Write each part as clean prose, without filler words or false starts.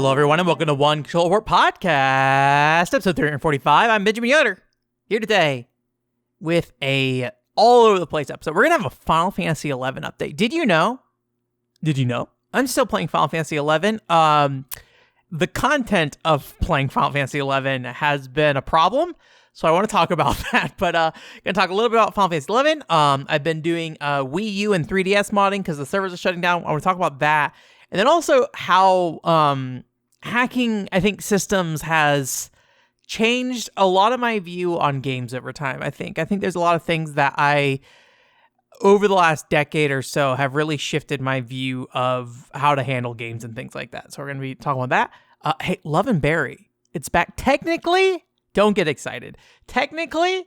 Hello, everyone, and welcome to One Control Report Podcast, episode 345. I'm Benjamin Yoder, here today with a all-over-the-place episode. We're going to have a Final Fantasy XI update. Did you know? I'm still playing Final Fantasy XI. The content of playing Final Fantasy XI has been a problem, so I want to talk about that. But going to talk a little bit about Final Fantasy XI. I've been doing Wii U and 3DS modding because the servers are shutting down. I want to talk about that. And then also how hacking, I think, systems has changed a lot of my view on games over time, I think. there's a lot of things that over the last decade or so, have really shifted my view of how to handle games and things like that. So we're going to be talking about that. Hey, Love and Berry. It's back. Technically, don't get excited. Technically,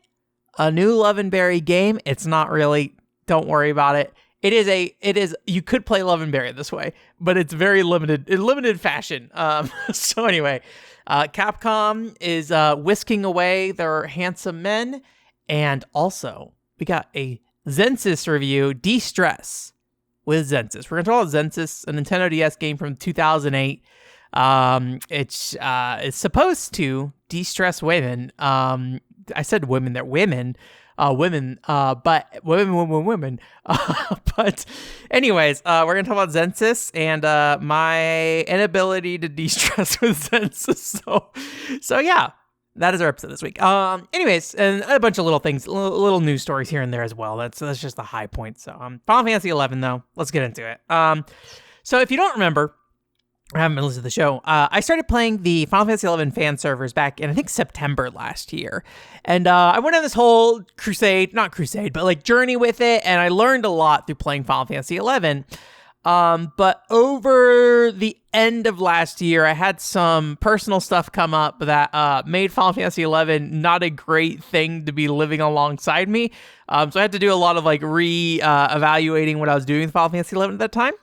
a new Love and Berry game. It's not really. Don't worry about it. It is, you could play Love and Berry this way, but it's very limited, in limited fashion. So anyway, Capcom is whisking away their handsome men. And also, we got a Zensis review, De-Stress with Zensis. We're going to talk about Zensis, a Nintendo DS game from 2008. It's supposed to de-stress women. I said women, they're women. But women. But anyways, we're gonna talk about Zensis and my inability to de-stress with Zensis. So yeah, that is our episode this week. Anyways, and a bunch of little things, little news stories here and there as well. That's just the high point. So Final Fantasy XI though, let's get into it. So if you don't remember, I haven't been listening to the show. I started playing the Final Fantasy XI fan servers back in, I think, September last year. And I went on this whole journey with it, and I learned a lot through playing Final Fantasy XI. But over the end of last year, I had some personal stuff come up that made Final Fantasy XI not a great thing to be living alongside me. So I had to do a lot of re-evaluating what I was doing with Final Fantasy XI at that time.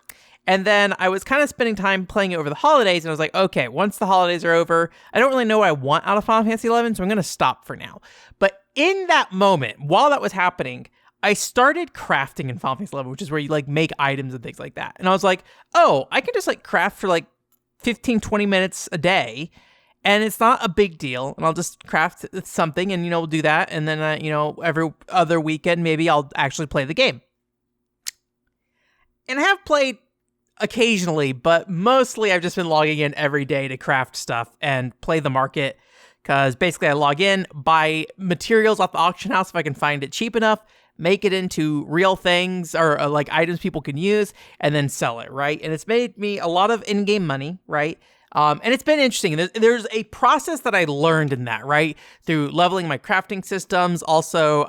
And then I was kind of spending time playing it over the holidays, and I was like, okay, once the holidays are over, I don't really know what I want out of Final Fantasy XI, so I'm going to stop for now. But in that moment, while that was happening, I started crafting in Final Fantasy XI, which is where you make items and things like that. And I was like, oh, I can just craft for 15, 20 minutes a day, and it's not a big deal. And I'll just craft something, and we'll do that. And then every other weekend, maybe I'll actually play the game. And I have played occasionally, but mostly I've just been logging in every day to craft stuff and play the market, because basically I log in, buy materials off the auction house if I can find it cheap enough, make it into real things or items people can use, and then sell it, right? And it's made me a lot of in-game money, right? And it's been interesting. There's a process that I learned in that, right? Through leveling my crafting systems, also,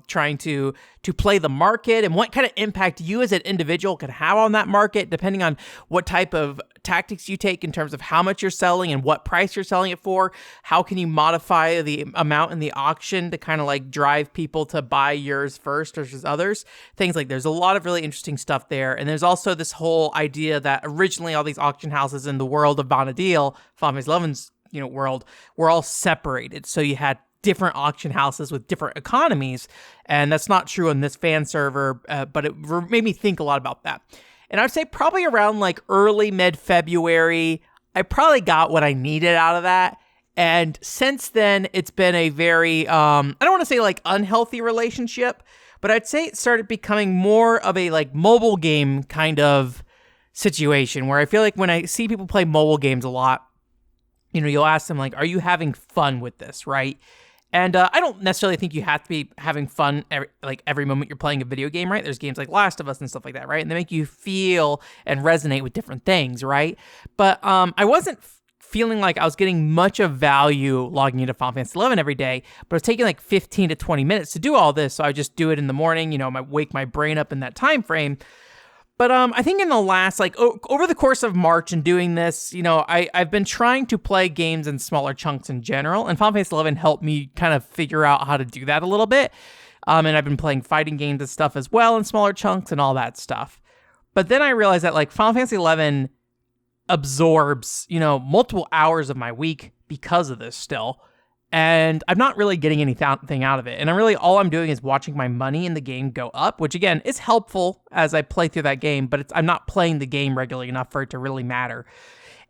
trying to play the market and what kind of impact you as an individual can have on that market, depending on what type of tactics you take in terms of how much you're selling and what price you're selling it for. How can you modify the amount in the auction to kind of drive people to buy yours first versus others? Things there's a lot of really interesting stuff there. And there's also this whole idea that originally all these auction houses in the world of Bonadil, Final Fantasy XI's, world, were all separated. So you had different auction houses with different economies, and that's not true on this fan server, but it made me think a lot about that. And I'd say probably around early mid-February, I probably got what I needed out of that. And since then, it's been a very, I don't want to say unhealthy relationship, but I'd say it started becoming more of a mobile game kind of situation, where I feel when I see people play mobile games a lot, you'll ask them are you having fun with this, right? And I don't necessarily think you have to be having fun every moment you're playing a video game, right? There's games like Last of Us and stuff like that, right? And they make you feel and resonate with different things, right? But I wasn't feeling like I was getting much of value logging into Final Fantasy XI every day, but it was taking 15 to 20 minutes to do all this, so I just do it in the morning, wake my brain up in that time frame. But I think in the last, over the course of March and doing this, I've been trying to play games in smaller chunks in general, and Final Fantasy XI helped me kind of figure out how to do that a little bit. And I've been playing fighting games and stuff as well in smaller chunks and all that stuff. But then I realized that Final Fantasy XI absorbs, multiple hours of my week because of this still. And I'm not really getting anything out of it. And all I'm doing is watching my money in the game go up, which again is helpful as I play through that game, but I'm not playing the game regularly enough for it to really matter.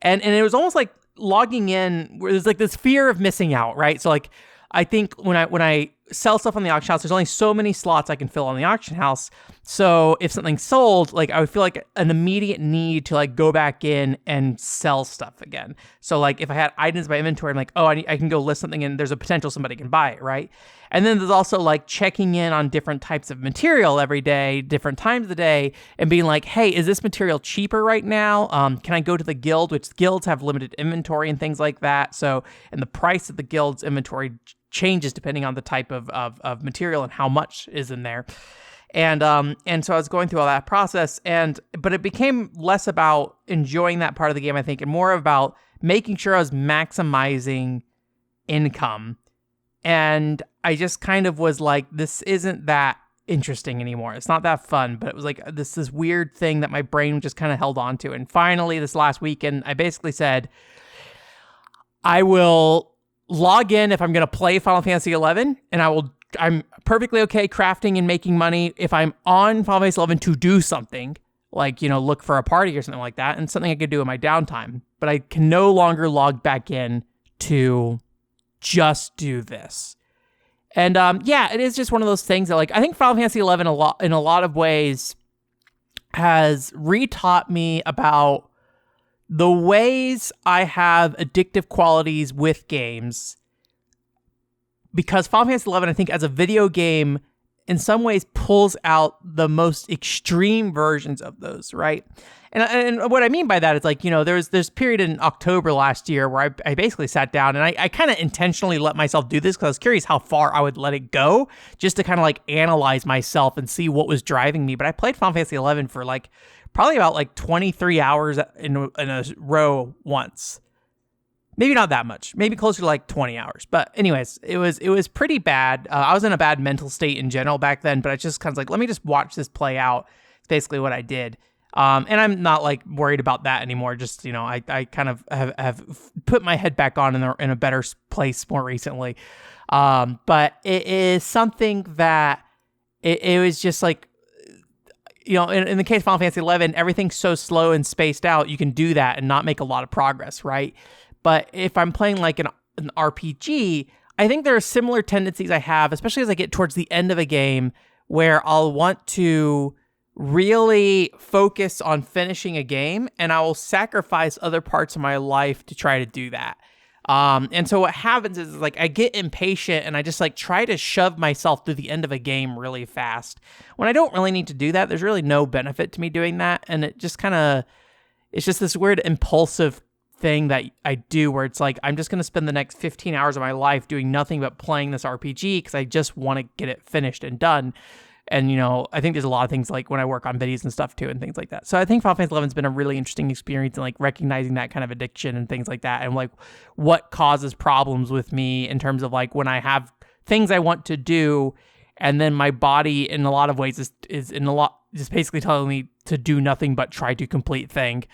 And it was almost like logging in where there's like this fear of missing out, right? So like I think when I sell stuff on the auction house, there's only so many slots I can fill on the auction house. So if something's sold, like I would feel like an immediate need to like go back in and sell stuff again. So like if I had items in my inventory, I'm like, oh, I can go list something and there's a potential somebody can buy it, right? And then there's also like checking in on different types of material every day, different times of the day, and being like, hey, is this material cheaper right now? Can I go to the guild, which guilds have limited inventory and things like that. So, and the price of the guild's inventory changes depending on the type of material and how much is in there. And so I was going through all that process, but it became less about enjoying that part of the game, I think, and more about making sure I was maximizing income. And I just kind of was like, this isn't that interesting anymore. It's not that fun, but it was like this weird thing that my brain just kind of held on to. And finally, this last weekend, I basically said, I will log in if I'm going to play Final Fantasy XI, and I'm perfectly okay crafting and making money if I'm on Final Fantasy XI to do something, like, look for a party or something like that, and something I could do in my downtime. But I can no longer log back in to just do this. And it is just one of those things that, like, I think Final Fantasy XI in a lot of ways has retaught me about the ways I have addictive qualities with games, because Final Fantasy XI, I think, as a video game, in some ways pulls out the most extreme versions of those, right? And what I mean by that is, like, there's this period in October last year where I basically sat down and I kind of intentionally let myself do this because I was curious how far I would let it go, just to kind of like analyze myself and see what was driving me. But I played Final Fantasy XI for like probably about like 23 hours in a row once. Maybe not that much, maybe closer to like 20 hours. But anyways, it was pretty bad. I was in a bad mental state in general back then, but I just kind of like, let me just watch this play out. It's basically what I did. And I'm not like worried about that anymore. Just, I kind of have put my head back on in a better place more recently. But it is something that it was just like, in the case of Final Fantasy XI, everything's so slow and spaced out, you can do that and not make a lot of progress, right? But if I'm playing like an RPG, I think there are similar tendencies I have, especially as I get towards the end of a game, where I'll want to really focus on finishing a game, and I will sacrifice other parts of my life to try to do that. And so what happens is, like, I get impatient and I just like try to shove myself through the end of a game really fast when I don't really need to do that. There's really no benefit to me doing that. And it's just this weird impulsive thing that I do where it's like, I'm just going to spend the next 15 hours of my life doing nothing but playing this RPG because I just want to get it finished and done. And, I think there's a lot of things like when I work on videos and stuff too and things like that. So I think Final Fantasy XI has been a really interesting experience in like recognizing that kind of addiction and things like that, and like what causes problems with me in terms of like when I have things I want to do and then my body in a lot of ways is in a lot just basically telling me to do nothing but try to complete thing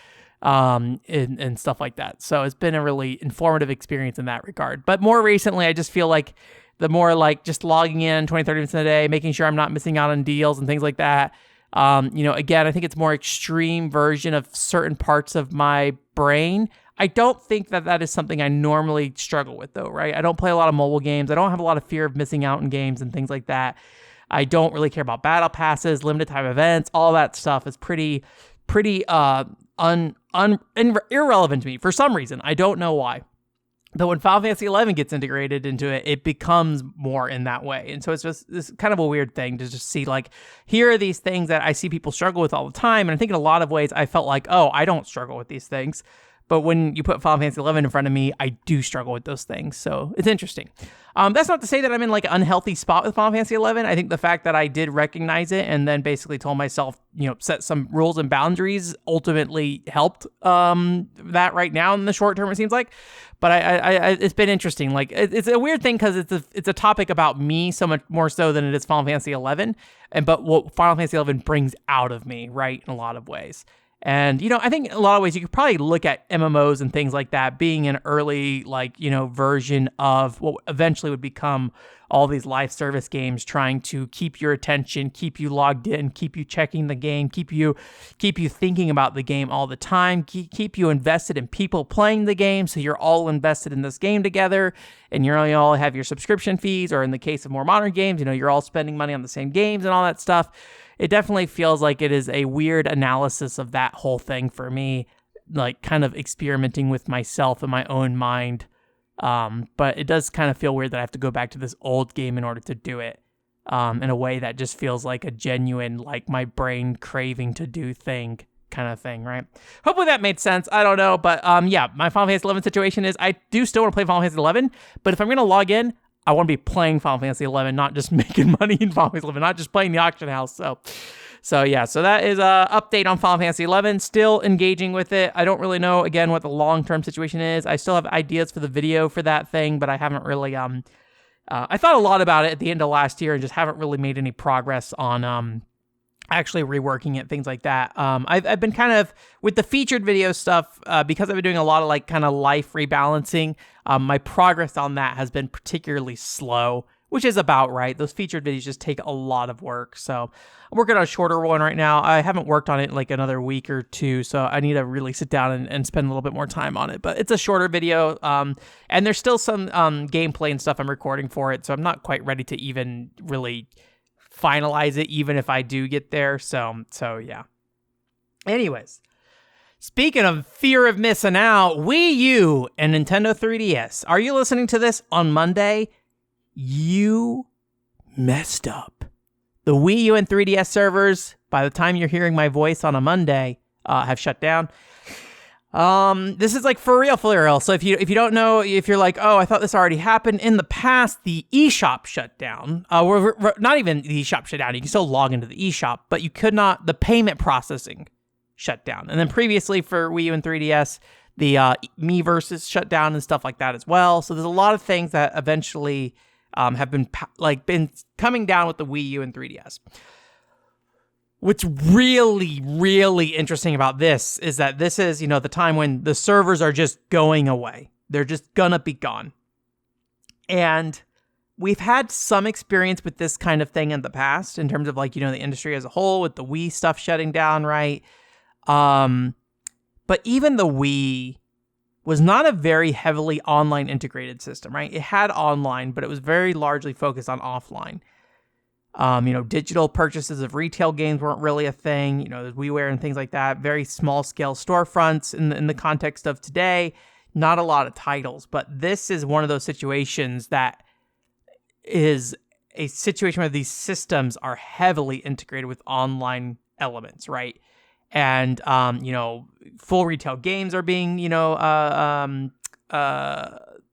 and stuff like that. So it's been a really informative experience in that regard. But more recently, I just feel like the more like just logging in 20, 30 minutes a day, making sure I'm not missing out on deals and things like that. Again, I think it's more extreme version of certain parts of my brain. I don't think that is something I normally struggle with though, right? I don't play a lot of mobile games. I don't have a lot of fear of missing out in games and things like that. I don't really care about battle passes, limited time events. All that stuff is pretty irrelevant to me for some reason. I don't know why. But when Final Fantasy XI gets integrated into it, it becomes more in that way. And so it's just this kind of a weird thing to just see, like, here are these things that I see people struggle with all the time. And I think in a lot of ways, I felt like, oh, I don't struggle with these things. But when you put Final Fantasy XI in front of me, I do struggle with those things. So it's interesting. That's not to say that I'm in like an unhealthy spot with Final Fantasy XI. I think the fact that I did recognize it and then basically told myself, set some rules and boundaries ultimately helped that right now in the short term, it seems like. But I it's been interesting. Like it's a weird thing because it's a topic about me so much more so than it is Final Fantasy XI. But what Final Fantasy XI brings out of me, right, in a lot of ways. And, I think in a lot of ways you could probably look at MMOs and things like that being an early, version of what eventually would become all these live service games, trying to keep your attention, keep you logged in, keep you checking the game, keep you thinking about the game all the time, keep you invested in people playing the game, so you're all invested in this game together, and you all have your subscription fees, or in the case of more modern games, you're all spending money on the same games and all that stuff. It definitely feels like it is a weird analysis of that whole thing for me, like kind of experimenting with myself in my own mind. But it does kind of feel weird that I have to go back to this old game in order to do it, in a way that just feels like a genuine, like my brain craving to do thing kind of thing, right? Hopefully that made sense. I don't know, but yeah, my Final Fantasy 11 situation is I do still want to play Final Fantasy 11, but if I'm going to log in, I want to be playing Final Fantasy 11, not just making money in Final Fantasy 11, not just playing the auction house. So yeah, so that is an update on Final Fantasy 11. Still engaging with it. I don't really know, again, what the long-term situation is. I still have ideas for the video for that thing, but I haven't really, I thought a lot about it at the end of last year and just haven't really made any progress on, actually reworking it, things like that. I've been kind of, with the featured video stuff, because I've been doing a lot of like kind of life rebalancing, my progress on that has been particularly slow, which is about right. Those featured videos just take a lot of work. So I'm working on a shorter one right now. I haven't worked on it in like another week or two, so I need to really sit down and spend a little bit more time on it. But it's a shorter video, and there's still some gameplay and stuff I'm recording for it, so I'm not quite ready to even really finalize it, even if I do get there. So yeah. Anyways, speaking of fear of missing out, Wii U and Nintendo 3DS. Are you listening to this on Monday? You messed up. The Wii U and 3DS servers, by the time you're hearing my voice on a Monday, have shut down. This is like for real. So if you don't know, if you're like, oh, I thought this already happened in the past, the eShop shut down. Not even the eShop shut down. You can still log into the eShop, but you could not. The payment processing shut down. And then previously for Wii U and 3DS, the Miiverse shut down and stuff like that as well. So there's a lot of things that eventually have been coming down with the Wii U and 3DS. What's really, really interesting about this is that this is, the time when the servers are just going away. They're just gonna be gone. And we've had some experience with this kind of thing in the past in terms of like, the industry as a whole with the Wii stuff shutting down, right? But even the Wii was not a very heavily online integrated system, right? It had online, but it was very largely focused on offline. Digital purchases of retail games weren't really a thing. There's WiiWare and things like that. Very small scale storefronts in the context of today. Not a lot of titles, but this is one of those situations that is a situation where these systems are heavily integrated with online elements, right? And, full retail games are being,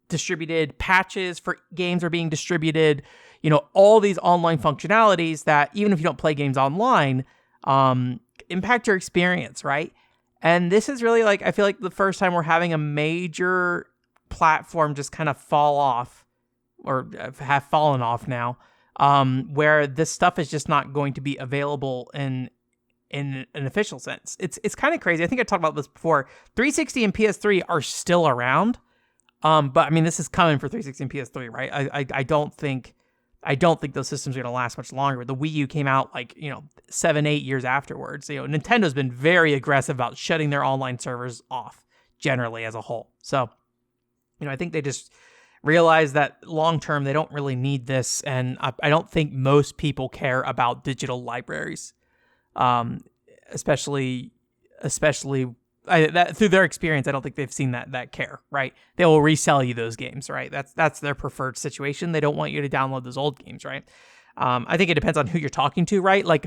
distributed. Patches for games are being distributed. All these online functionalities that, even if you don't play games online, impact your experience, right? And this is really I feel like the first time we're having a major platform just kind of fall off, or have fallen off now, where this stuff is just not going to be available in an official sense. It's kind of crazy. I think I talked about this before. 360 and PS3 are still around, but I mean, this is coming for 360 and PS3, right? I don't think those systems are going to last much longer. The Wii U came out 7-8 years afterwards. Nintendo's been very aggressive about shutting their online servers off generally as a whole. So, I think they just realize that long term they don't really need this, and I don't think most people care about digital libraries. Especially through their experience, I don't think they've seen that care, right? They will resell you those games, right? That's their preferred situation. They don't want you to download those old games, right? I think it depends on who you're talking to, right? Like,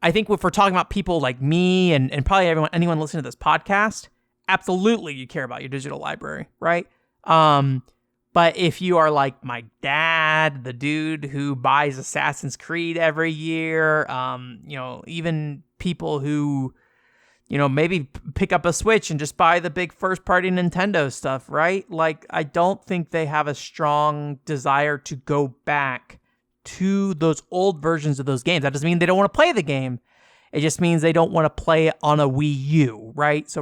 I think if we're talking about people like me and probably anyone listening to this podcast, absolutely you care about your digital library, right? But if you are like my dad, the dude who buys Assassin's Creed every year, even people who, maybe pick up a Switch and just buy the big first-party Nintendo stuff, right? Like, I don't think they have a strong desire to go back to those old versions of those games. That doesn't mean they don't want to play the game. It just means they don't want to play it on a Wii U, right? So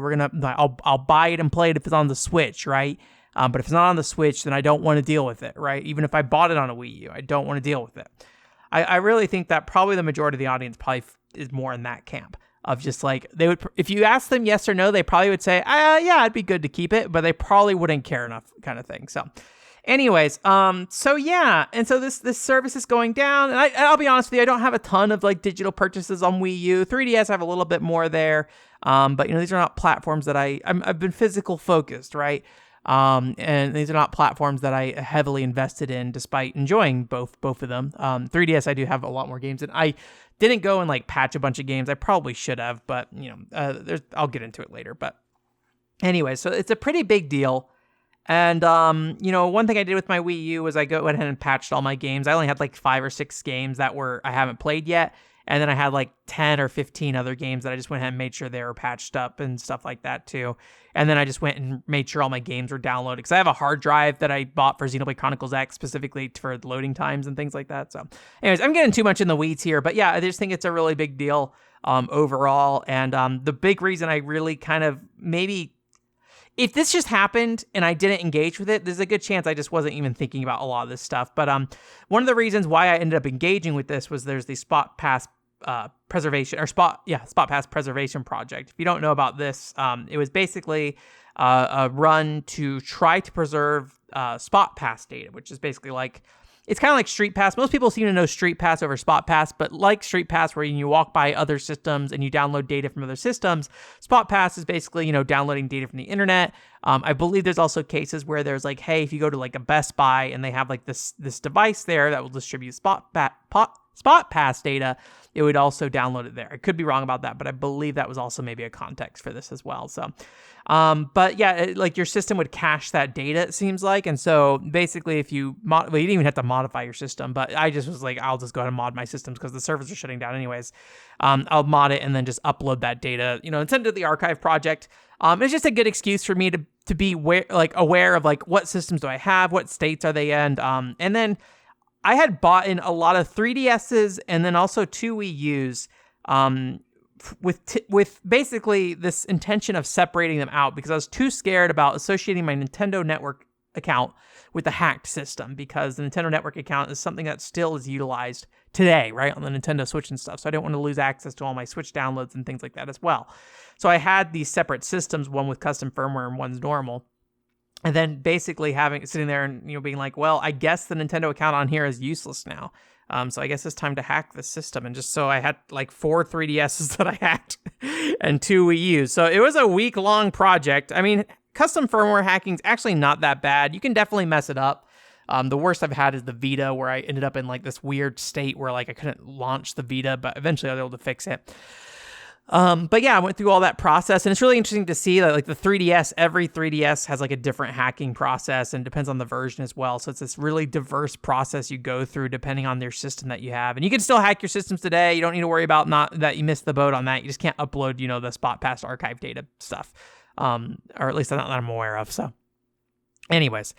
I'll buy it and play it if it's on the Switch, right? But if it's not on the Switch, then I don't want to deal with it, right? Even if I bought it on a Wii U, I don't want to deal with it. I really think that probably the majority of the audience probably is more in that camp of just like, they would, if you ask them yes or no, they probably would say, yeah, it'd be good to keep it, but they probably wouldn't care enough kind of thing. So anyways, so yeah, and so this service is going down, and I'll be honest with you, I don't have a ton of like digital purchases on Wii U. 3DS, I have a little bit more there, but these are not platforms that I've been physical focused, right? And these are not platforms that I heavily invested in, despite enjoying both of them. 3DS, I do have a lot more games, and I didn't go and like patch a bunch of games. I probably should have, but I'll get into it later. But anyway, so it's a pretty big deal. And, one thing I did with my Wii U was I went ahead and patched all my games. I only had like 5 or 6 games that I haven't played yet. And then I had like 10 or 15 other games that I just went ahead and made sure they were patched up and stuff like that too. And then I just went and made sure all my games were downloaded, because I have a hard drive that I bought for Xenoblade Chronicles X specifically for loading times and things like that. So anyways, I'm getting too much in the weeds here, but yeah, I just think it's a really big deal overall. And the big reason I really kind of maybe... if this just happened and I didn't engage with it, there's a good chance I just wasn't even thinking about a lot of this stuff. But one of the reasons why I ended up engaging with this was there's the Spot Pass preservation project. If you don't know about this, it was basically a run to try to preserve Spot Pass data, which is basically like, it's kind of like Street Pass. Most people seem to know Street Pass over Spot Pass, but like Street Pass, where you walk by other systems and you download data from other systems, Spot Pass is basically, downloading data from the internet. I believe there's also cases where there's like, hey, if you go to like a Best Buy and they have like this device there that will distribute Spot Pass data, it would also download it there. I could be wrong about that, but I believe that was also maybe a context for this as well. So, but yeah, like your system would cache that data, it seems like. And so basically if you you didn't even have to modify your system, but I just was like, I'll just go ahead and mod my systems because the servers are shutting down anyways. I'll mod it and then just upload that data, and send it to the archive project. It's just a good excuse for me to be aware of like, what systems do I have? What states are they in? And then I had bought in a lot of 3DSs and then also 2 Wii Us, with basically this intention of separating them out, because I was too scared about associating my Nintendo Network account with the hacked system, because the Nintendo Network account is something that still is utilized today, right, on the Nintendo Switch and stuff. So I didn't want to lose access to all my Switch downloads and things like that as well. So I had these separate systems, one with custom firmware and one's normal. And then basically sitting there and being like, well, I guess the Nintendo account on here is useless now. So I guess it's time to hack the system. And just so I had like 4 3DSs that I hacked and 2 Wii U's. So it was a week-long project. I mean, custom firmware hacking is actually not that bad. You can definitely mess it up. The worst I've had is the Vita, where I ended up in like this weird state where like I couldn't launch the Vita, but eventually I was able to fix it. But yeah, I went through all that process, and it's really interesting to see that like the 3DS, every 3DS has like a different hacking process, and depends on the version as well. So it's this really diverse process you go through depending on your system that you have. And you can still hack your systems today. You don't need to worry about not that you missed the boat on that. You just can't upload, the Spot Pass archive data stuff. Or at least not that I'm aware of. So anyways,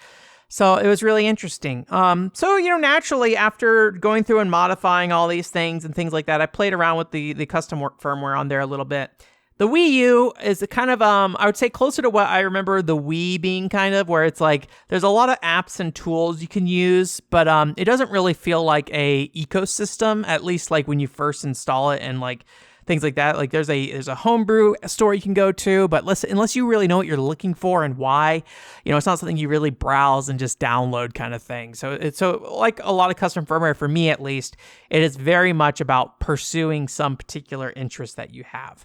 so it was really interesting. So, naturally, after going through and modifying all these things and things like that, I played around with the custom firmware on there a little bit. The Wii U is kind of, I would say closer to what I remember the Wii being kind of, where it's like, there's a lot of apps and tools you can use, but it doesn't really feel like a ecosystem, at least like when you first install it and like things like that. Like there's a homebrew store you can go to, but unless you really know what you're looking for and why, it's not something you really browse and just download kind of thing. So like a lot of custom firmware, for me at least, it is very much about pursuing some particular interest that you have.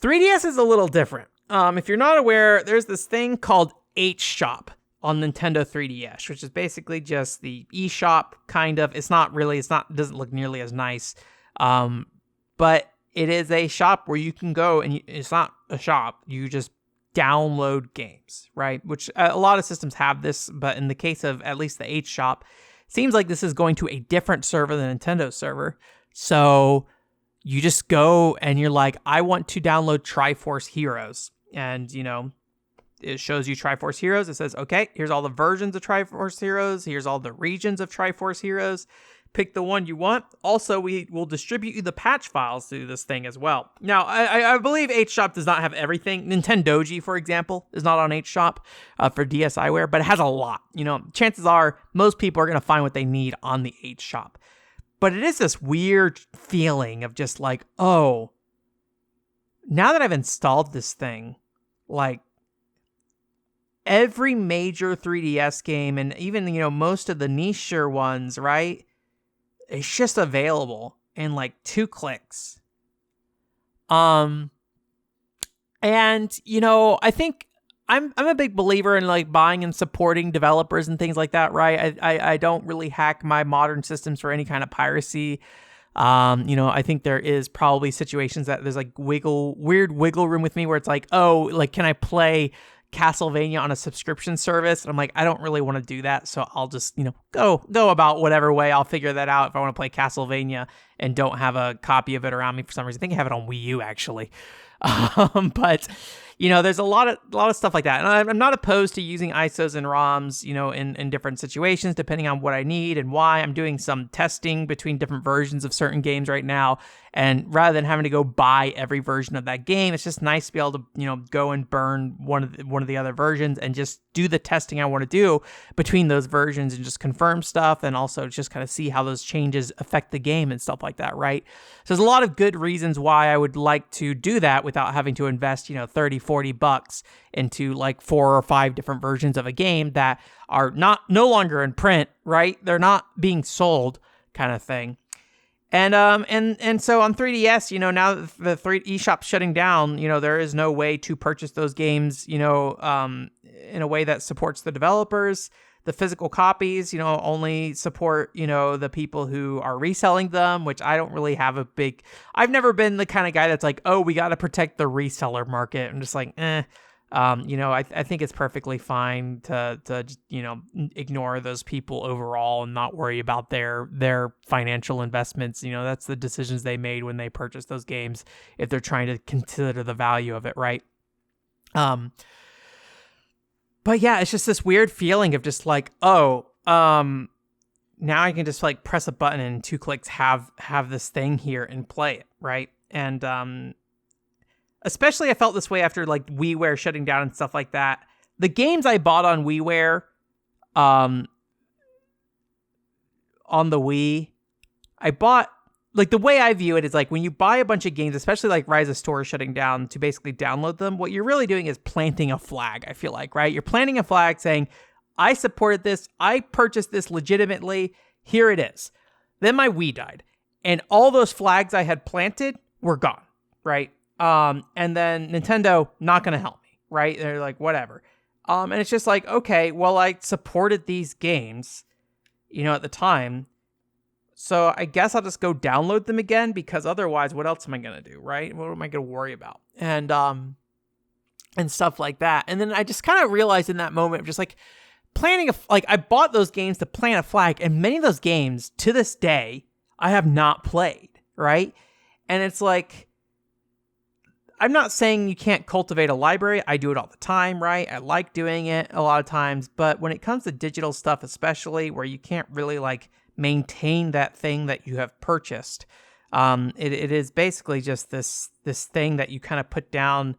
3DS is a little different. If you're not aware, there's this thing called HShop on Nintendo 3DS, which is basically just the eShop kind of. It doesn't look nearly as nice. But it is a shop where you can go, and it's not a shop. You just download games, right? Which a lot of systems have this, but in the case of at least the HShop, it seems like this is going to a different server than Nintendo server. So you just go and you're like, I want to download Triforce Heroes. And, it shows you Triforce Heroes. It says, okay, here's all the versions of Triforce Heroes. Here's all the regions of Triforce Heroes. pick the one you want. Also, we will distribute you the patch files through this thing as well. Now, I believe HShop does not have everything. Nintendoji, for example, is not on HShop for DSiWare, but it has a lot. Chances are most people are going to find what they need on the HShop. But it is this weird feeling of just like, oh, now that I've installed this thing, like, every major 3DS game and even, most of the nicher ones, right? It's just available in like 2 clicks. And, I think I'm a big believer in like buying and supporting developers and things like that, right? I don't really hack my modern systems for any kind of piracy. I think there is probably situations that there's like weird wiggle room with me where it's like, oh, like, can I play Castlevania on a subscription service? And I'm like, I don't really want to do that, so I'll just go about whatever way. I'll figure that out if I want to play Castlevania and don't have a copy of it around me for some reason. I think I have it on Wii U actually. But there's a lot of stuff like that, and I'm not opposed to using ISOs and ROMs, in different situations depending on what I need and why. I'm doing some testing between different versions of certain games right now, and rather than having to go buy every version of that game, it's just nice to be able to go and burn one of the other versions and just do the testing I want to do between those versions and just confirm stuff, and also just kind of see how those changes affect the game and stuff like that, right? So there's a lot of good reasons why I would like to do that without having to invest, $30-$40 into like 4 or 5 different versions of a game that are no longer in print, right? They're not being sold, kind of thing. And so on 3DS, now that the eShop's shutting down, there is no way to purchase those games, in a way that supports the developers. The physical copies, only support, the people who are reselling them, which I don't really have I've never been the kind of guy that's like, oh, we got to protect the reseller market. I'm just like, I think it's perfectly fine to ignore those people overall and not worry about their financial investments. That's the decisions they made when they purchased those games, if they're trying to consider the value of it, right? But yeah, it's just this weird feeling of just like, oh, now I can just like press a button and in 2 clicks have this thing here and play it, right? And especially I felt this way after like WiiWare shutting down and stuff like that. The games I bought on WiiWare, on the Wii, I bought, like, the way I view it is like when you buy a bunch of games, especially like Rise of Store shutting down to basically download them, what you're really doing is planting a flag, I feel like, right? You're planting a flag saying, I supported this, I purchased this legitimately, here it is. Then my Wii died, and all those flags I had planted were gone, right? And then Nintendo, not going to help me, right? They're like, whatever. And it's just like, okay, well, I supported these games, at the time, so I guess I'll just go download them again, because otherwise, what else am I going to do, right? What am I going to worry about? And stuff like that. And then I just kind of realized in that moment, just like planting I bought those games to plant a flag, and many of those games to this day, I have not played, right? And it's like, I'm not saying you can't cultivate a library. I do it all the time, right? I like doing it a lot of times, but when it comes to digital stuff, especially where you can't really like maintain that thing that you have purchased, it is basically just this thing that you kind of put down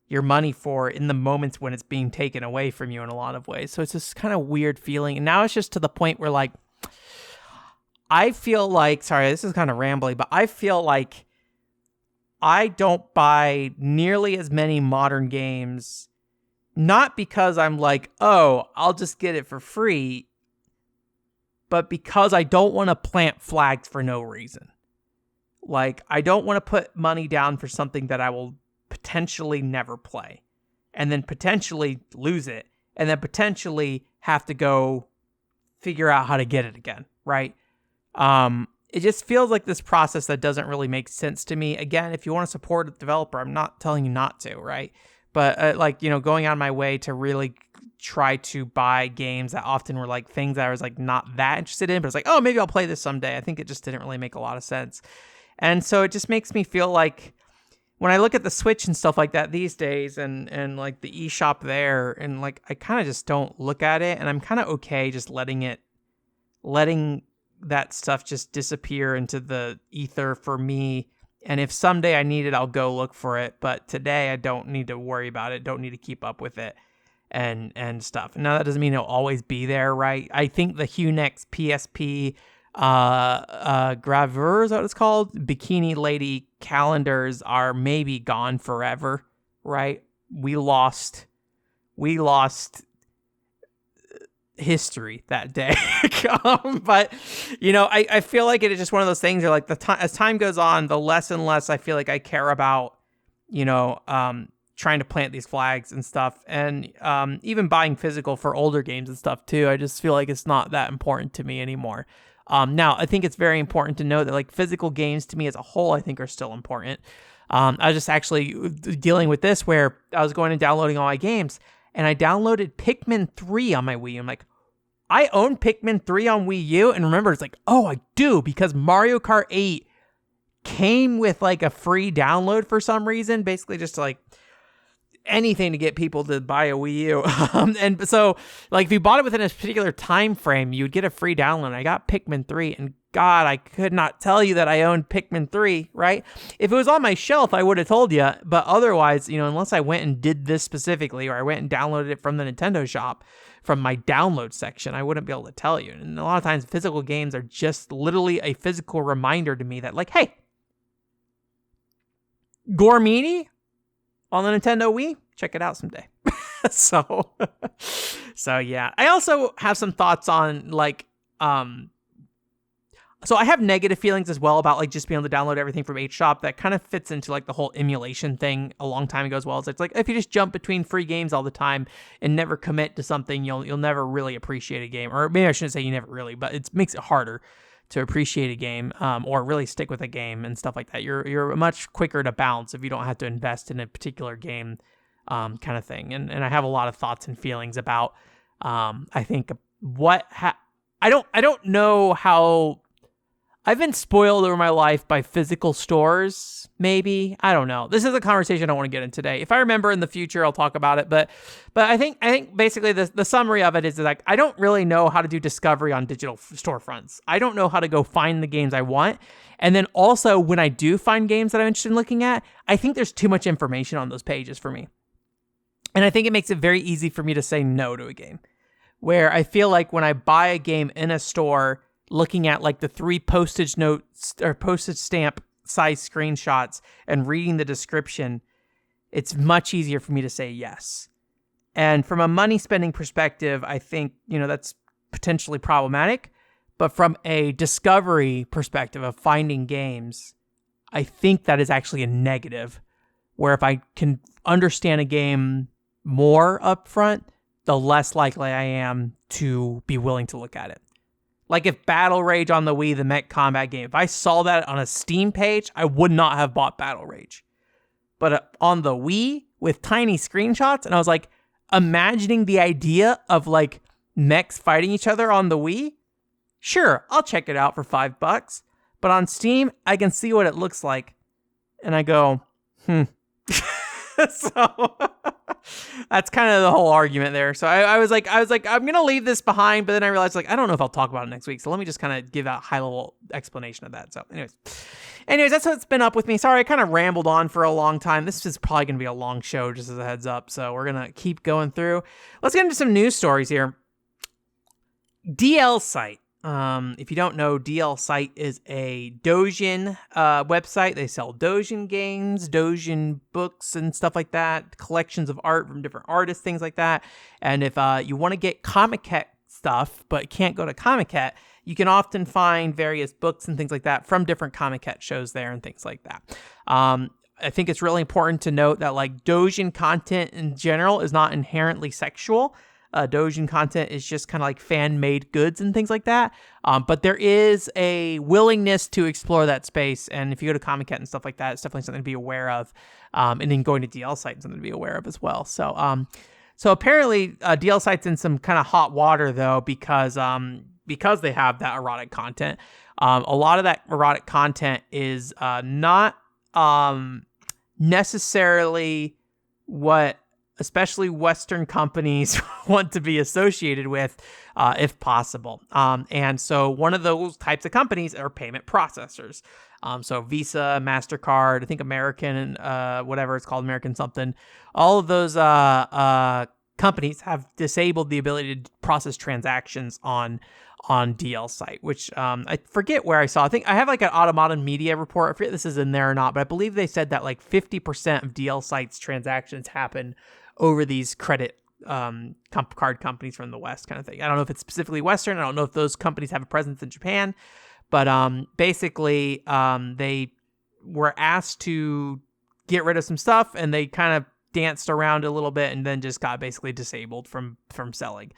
your money for in the moments when it's being taken away from you in a lot of ways. So it's this kind of weird feeling. And now it's just to the point where like, I feel like, sorry, this is kind of rambly, but I feel like I don't buy nearly as many modern games, not because I'm like, oh, I'll just get it for free, but because I don't want to plant flags for no reason. Like, I don't want to put money down for something that I will potentially never play, and then potentially lose it, and then potentially have to go figure out how to get it again, right? It just feels like this process that doesn't really make sense to me. Again, if you want to support a developer, I'm not telling you not to, right? But going out of my way to really try to buy games that often were like things that I was like not that interested in, but it's like, oh, maybe I'll play this someday. I think it just didn't really make a lot of sense. And so it just makes me feel like when I look at the Switch and stuff like that these days, and like the eShop there, and like I kind of just don't look at it, and I'm kind of okay just letting that stuff just disappear into the ether for me. And if someday I need it, I'll go look for it. But today I don't need to worry about it. Don't need to keep up with it and stuff. Now that doesn't mean it'll always be there, right? I think the Hunex PSP gravure, is that what it's called? Bikini Lady calendars are maybe gone forever, right? We lost history that day. But I feel like it is just one of those things where, like, as time goes on, the less and less I feel like I care about trying to plant these flags and stuff, and even buying physical for older games and stuff too. I just feel like it's not that important to me anymore. Now I think it's very important to know that, like, physical games to me as a whole, I think, are still important. I was just actually dealing with this where I was going and downloading all my games, and I downloaded Pikmin 3 on my Wii U. I'm like, I own Pikmin 3 on Wii U, and remember, it's like, oh, I do, because Mario Kart 8 came with, like, a free download for some reason, basically just like anything to get people to buy a Wii U. And so, like, if you bought it within a particular time frame, you would get a free download. I got Pikmin 3, and God, I could not tell you that I owned Pikmin 3, right? If it was on my shelf, I would have told you, but otherwise, unless I went and did this specifically, or I went and downloaded it from the Nintendo shop, from my download section, I wouldn't be able to tell you. And a lot of times, physical games are just literally a physical reminder to me that, like, hey, Gormini on the Nintendo Wii, check it out someday. So yeah. I also have some thoughts on, like, so I have negative feelings as well about, like, just being able to download everything from HShop. That kind of fits into, like, the whole emulation thing a long time ago as well. It's like, if you just jump between free games all the time and never commit to something, you'll never really appreciate a game. Or maybe I shouldn't say you never really, but it makes it harder to appreciate a game, or really stick with a game and stuff like that. You're much quicker to bounce if you don't have to invest in a particular game, kind of thing. And I have a lot of thoughts and feelings about, I think I don't know how. I've been spoiled over my life by physical stores, maybe. I don't know. This is a conversation I don't want to get in today. If I remember in the future, I'll talk about it. But I think basically the summary of it is, like, I don't really know how to do discovery on digital storefronts. I don't know how to go find the games I want. And then also, when I do find games that I'm interested in looking at, I think there's too much information on those pages for me. And I think it makes it very easy for me to say no to a game. Where I feel like when I buy a game in a store, looking at, like, the 3 postage notes or postage stamp size screenshots and reading the description, it's much easier for me to say yes. And from a money spending perspective, I think, that's potentially problematic. But from a discovery perspective of finding games, I think that is actually a negative, where if I can understand a game more upfront, the less likely I am to be willing to look at it. Like, if Battle Rage on the Wii, the mech combat game, if I saw that on a Steam page, I would not have bought Battle Rage. But on the Wii, with tiny screenshots, and I was like, imagining the idea of, like, mechs fighting each other on the Wii, sure, I'll check it out for $5. But on Steam, I can see what it looks like, and I go, So that's kind of the whole argument there. So I was like, I'm going to leave this behind, but then I realized, like, I don't know if I'll talk about it next week. So let me just kind of give a high level explanation of that. So anyways, that's what's been up with me. Sorry, I kind of rambled on for a long time. This is probably going to be a long show, just as a heads up. So we're going to keep going through. Let's get into some news stories here. DL Site. If you don't know, DL Site is a Dojin website. They sell Dojin games, Dojin books, and stuff like that. Collections of art from different artists, things like that. And if you want to get Comic-Cat stuff, but can't go to Comic-Cat, you can often find various books and things like that from different Comic-Cat shows there and things like that. I think it's really important to note that, like, Dojin content in general is not inherently sexual. Dojin content is just kind of like fan-made goods and things like that. But there is a willingness to explore that space. And if you go to Comic-Cat and stuff like that, it's definitely something to be aware of. And then going to DL Site is something to be aware of as well. So apparently DL Site's in some kind of hot water, though, because they have that erotic content. A lot of that erotic content is not necessarily what especially Western companies want to be associated with, if possible. And so one of those types of companies are payment processors. So Visa, MasterCard, I think American, whatever it's called, American something. All of those companies have disabled the ability to process transactions on DL site, which I forget where I saw. I think I have like an Automaton Media report. I forget if this is in there or not, but I believe they said that like 50% of DL sites transactions happen over these credit card companies from the West, kind of thing. I don't know if it's specifically Western. I don't know if those companies have a presence in Japan, but basically they were asked to get rid of some stuff, and they kind of danced around a little bit and then just got basically disabled from selling.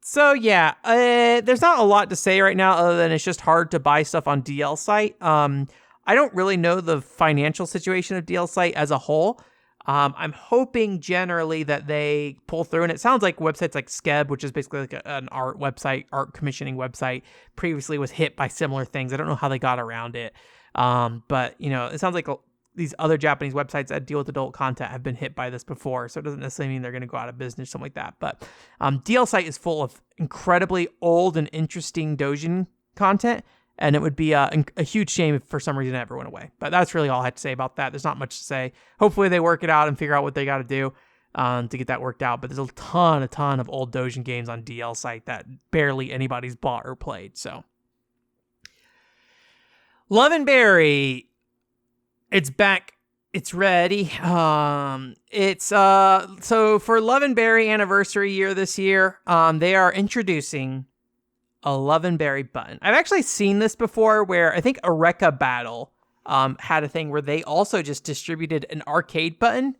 So yeah, there's not a lot to say right now other than it's just hard to buy stuff on DL site. I don't really know the financial situation of DL site as a whole. I'm hoping generally that they pull through, and it sounds like websites like Skeb, which is basically like an art website, art commissioning website, previously was hit by similar things. I don't know how they got around it. But it sounds like these other Japanese websites that deal with adult content have been hit by this before, so it doesn't necessarily mean they're going to go out of business, something like that. But DL site is full of incredibly old and interesting doujin content, and it would be a huge shame if for some reason it ever went away. But that's really all I had to say about that. There's not much to say. Hopefully they work it out and figure out what they got to do to get that worked out. But there's a ton of old doujin games on DL site that barely anybody's bought or played. So Love and Berry, it's back. It's ready. It's so for Love and Berry anniversary year this year, they are introducing a Love and Berry button. I've actually seen this before where I think Eureka Battle had a thing where they also just distributed an arcade button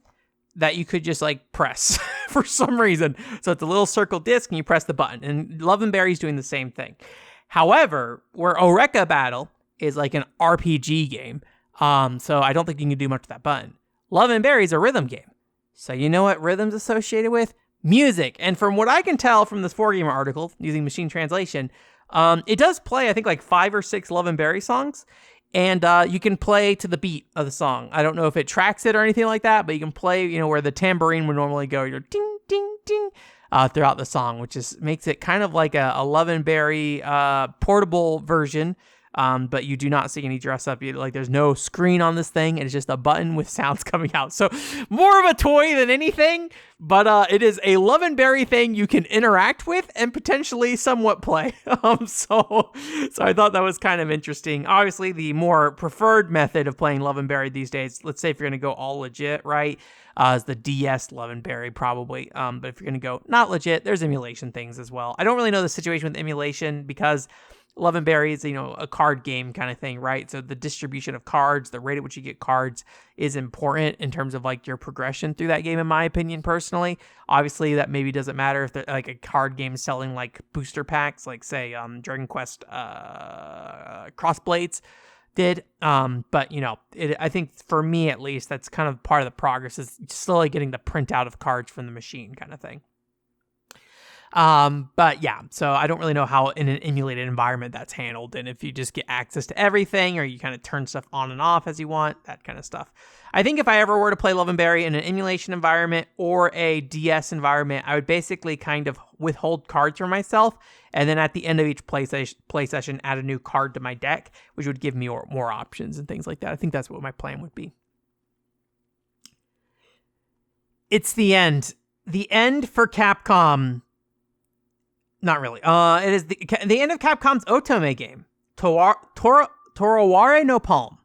that you could just like press for some reason. So it's a little circle disc and you press the button, and Love and Berry's doing the same thing. However, where Eureka Battle is like an RPG game, so I don't think you can do much with that button. Love and Berry is a rhythm game. So you know what rhythm's associated with? Music. And from what I can tell from this 4Gamer article, using machine translation, it does play, I think, like 5 or 6 Love and Berry songs. And you can play to the beat of the song. I don't know if it tracks it or anything like that, but you can play, where the tambourine would normally go, you're ding, ding, ding, throughout the song, which makes it kind of like a Love and Berry portable version. But you do not see any dress up. There's no screen on this thing. It's just a button with sounds coming out. So more of a toy than anything, but it is a Love and Berry thing you can interact with and potentially somewhat play. So I thought that was kind of interesting. Obviously, the more preferred method of playing Love and Berry these days, let's say if you're going to go all legit, right, is the DS Love and Berry probably. But if you're going to go not legit, there's emulation things as well. I don't really know the situation with emulation because Love and Berry is, a card game kind of thing, right? So the distribution of cards, the rate at which you get cards is important in terms of like your progression through that game, in my opinion, personally. Obviously, that maybe doesn't matter if they're like a card game selling like booster packs, like say Dragon Quest Crossblades did. But I think for me at least, that's kind of part of the progress is slowly getting the printout of cards from the machine kind of thing. But yeah, so I don't really know how in an emulated environment that's handled, and if you just get access to everything or you kind of turn stuff on and off as you want, that kind of stuff. I think if I ever were to play Love and Berry in an emulation environment or a DS environment, I would basically kind of withhold cards for myself, and then at the end of each play session, add a new card to my deck, which would give me more options and things like that. I think that's what my plan would be. It's the end. The end for Capcom. Not really. It is the end of Capcom's Otome game, Toraware no Palm.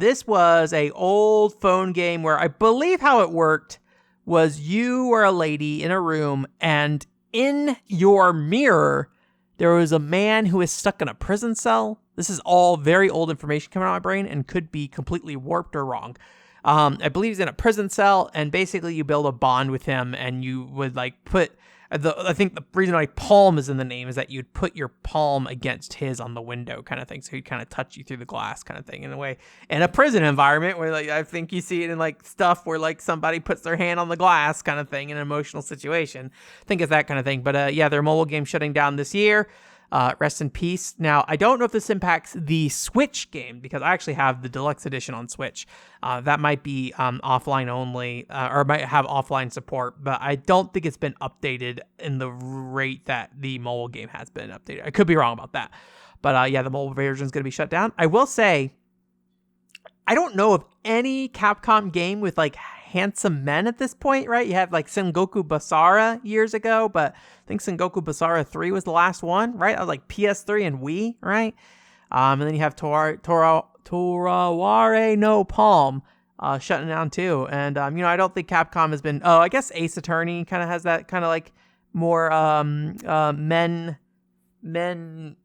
This was a old phone game where I believe how it worked was you were a lady in a room, and in your mirror, there was a man who is stuck in a prison cell. This is all very old information coming out of my brain and could be completely warped or wrong. I believe he's in a prison cell, and basically you build a bond with him, and you would like put... I think the reason why palm is in the name is that you'd put your palm against his on the window kind of thing. So he'd kind of touch you through the glass kind of thing in a way. In a prison environment where like I think you see it in like stuff where like somebody puts their hand on the glass kind of thing in an emotional situation. I think it's that kind of thing. But yeah, their mobile game shutting down this year. Rest in peace. Now, I don't know if this impacts the Switch game, because I actually have the deluxe edition on Switch. That might be offline only, or might have offline support, but I don't think it's been updated in the rate that the mobile game has been updated. I could be wrong about that. But yeah, the mobile version is going to be shut down. I will say, I don't know of any Capcom game with like handsome men at this point, right? You have like Sengoku Basara years ago, but I think Sengoku Basara 3 was the last one, right? That was like PS3 and Wii, right? And then you have Toraware no Palm shutting down too. And, I don't think Capcom has been, I guess Ace Attorney kind of has that kind of like more men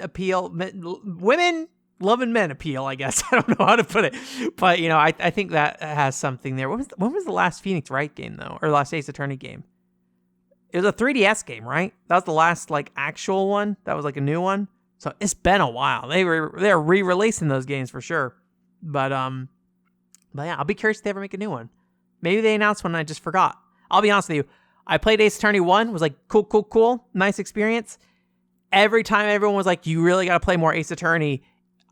appeal, women loving men appeal, I guess. I don't know how to put it, but I think that has something there. When was the last Phoenix Wright game though, or last Ace Attorney game? It was a 3DS game, right? That was the last like actual one. That was like a new one. So it's been a while. They're re-releasing those games for sure. But yeah, I'll be curious if they ever make a new one. Maybe they announced one and I just forgot. I'll be honest with you. I played Ace Attorney 1, was like cool, nice experience. Every time everyone was like, you really got to play more Ace Attorney,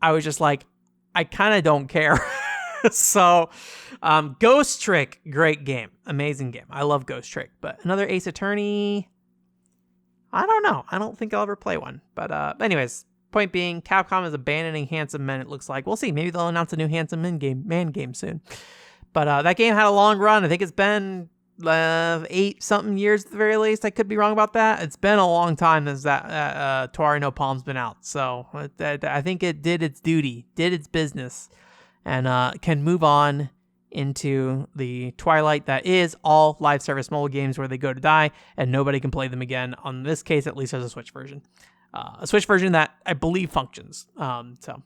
I was just like, I kind of don't care. So, Ghost Trick, great game. Amazing game. I love Ghost Trick. But another Ace Attorney, I don't know. I don't think I'll ever play one. But anyways, point being, Capcom is abandoning handsome men, it looks like. We'll see. Maybe they'll announce a new handsome man game soon. But that game had a long run. I think it's been 8-something years at the very least. I could be wrong about that. It's been a long time since that Toraware no Palm's been out. So I think it did its duty, did its business, and can move on into the twilight that is all live service mobile games where they go to die and nobody can play them again. On this case, at least there's a Switch version. A Switch version that I believe functions. So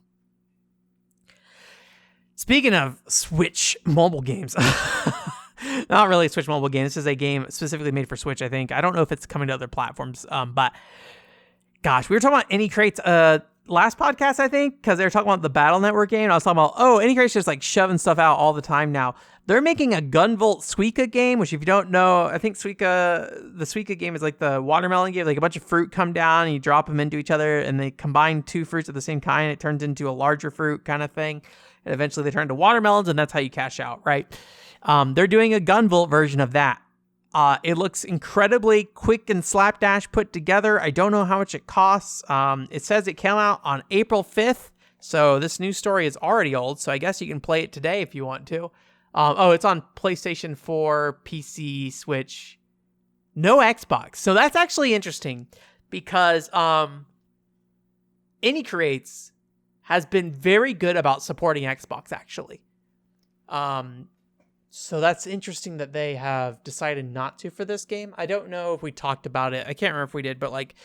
speaking of Switch mobile games, not really a Switch mobile game. This is a game specifically made for Switch, I think. I don't know if it's coming to other platforms, but gosh, we were talking about Any Crates last podcast, I think, because they were talking about the Battle Network game. And I was talking about, Any Crates just like shoving stuff out all the time now. They're making a Gunvolt Suika game, which if you don't know, I think the Suika game is like the watermelon game. Like a bunch of fruit come down and you drop them into each other and they combine two fruits of the same kind. It turns into a larger fruit kind of thing. And eventually they turn into watermelons and that's how you cash out, right? They're doing a Gunvolt version of that. It looks incredibly quick and slapdash put together. I don't know how much it costs. It says it came out on April 5th. So this news story is already old. So I guess you can play it today if you want to. It's on PlayStation 4, PC, Switch, no Xbox. So that's actually interesting because Any Creates has been very good about supporting Xbox, actually. So that's interesting that they have decided not to for this game. I don't know if we talked about it. I can't remember if we did, but like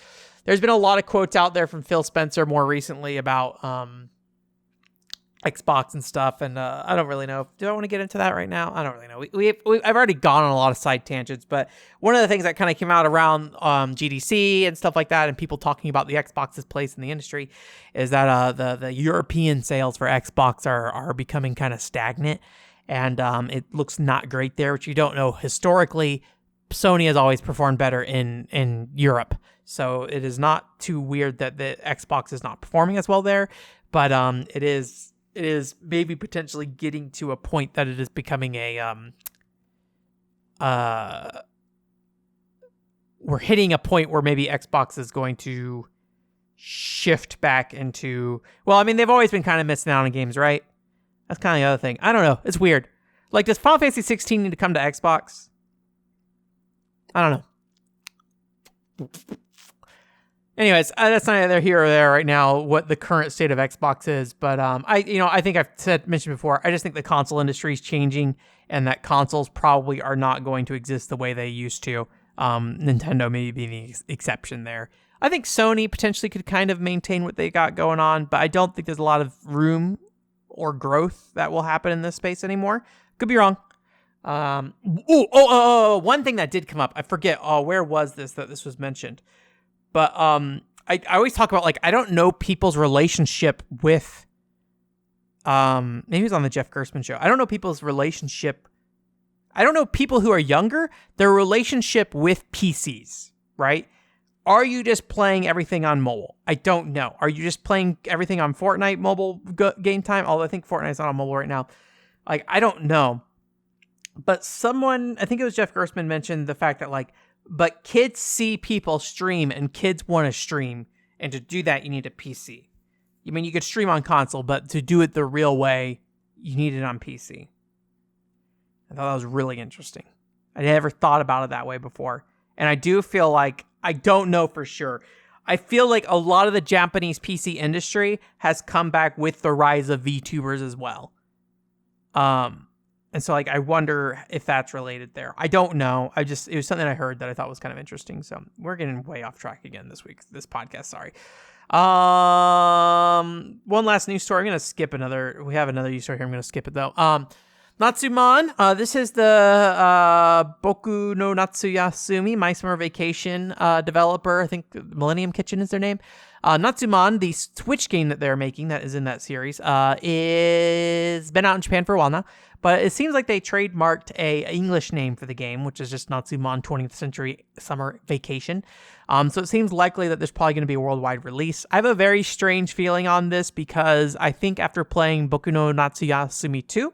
there's been a lot of quotes out there from Phil Spencer more recently about Xbox and stuff. And I don't really know. Do I want to get into that right now? I don't really know. I've already gone on a lot of side tangents, but one of the things that kind of came out around GDC and stuff like that and people talking about the Xbox's place in the industry is that the European sales for Xbox are becoming kind of stagnant. And it looks not great there, which you don't know. Historically, Sony has always performed better in Europe. So it is not too weird that the Xbox is not performing as well there. But it is maybe potentially getting to a point that it is becoming we're hitting a point where maybe Xbox is going to shift back into... Well, I mean, they've always been kind of missing out on games, right? That's kind of the other thing. I don't know. It's weird. Like, does Final Fantasy 16 need to come to Xbox? I don't know. Anyways, that's neither here or there right now, what the current state of Xbox is. But I think I've mentioned before, I just think the console industry is changing and that consoles probably are not going to exist the way they used to. Nintendo maybe being the exception there. I think Sony potentially could kind of maintain what they got going on, but I don't think there's a lot of room or growth that will happen in this space anymore. Could be wrong. One thing that did come up, I forget, where was this that this was mentioned? But I always talk about, like, I don't know people's relationship with, maybe it was on the Jeff Gerstmann show. I don't know people's relationship. I don't know people who are younger, their relationship with PCs, right? Are you just playing everything on mobile? I don't know. Are you just playing everything on Fortnite mobile game time? Although I think Fortnite's not on mobile right now. Like, I don't know. But someone, I think it was Jeff Gerstmann, mentioned the fact that, like, but kids see people stream and kids want to stream. And to do that, you need a PC. I mean, you could stream on console, but to do it the real way, you need it on PC. I thought that was really interesting. I never thought about it that way before. And I do feel like, I don't know for sure. I feel like a lot of the Japanese PC industry has come back with the rise of VTubers as well. And so, like, I wonder if that's related there. I don't know. It was something I heard that I thought was kind of interesting. So we're getting way off track again this podcast. Sorry. One last news story. I'm going to skip we have another news story here. I'm going to skip it though. Natsumon, this is the Boku no Natsuyasumi, My Summer Vacation developer. I think Millennium Kitchen is their name. Natsumon, the Switch game that they're making that is in that series, is been out in Japan for a while now, but it seems like they trademarked a English name for the game, which is just Natsumon 20th Century Summer Vacation. So it seems likely that there's probably going to be a worldwide release. I have a very strange feeling on this because I think after playing Boku no Natsuyasumi 2,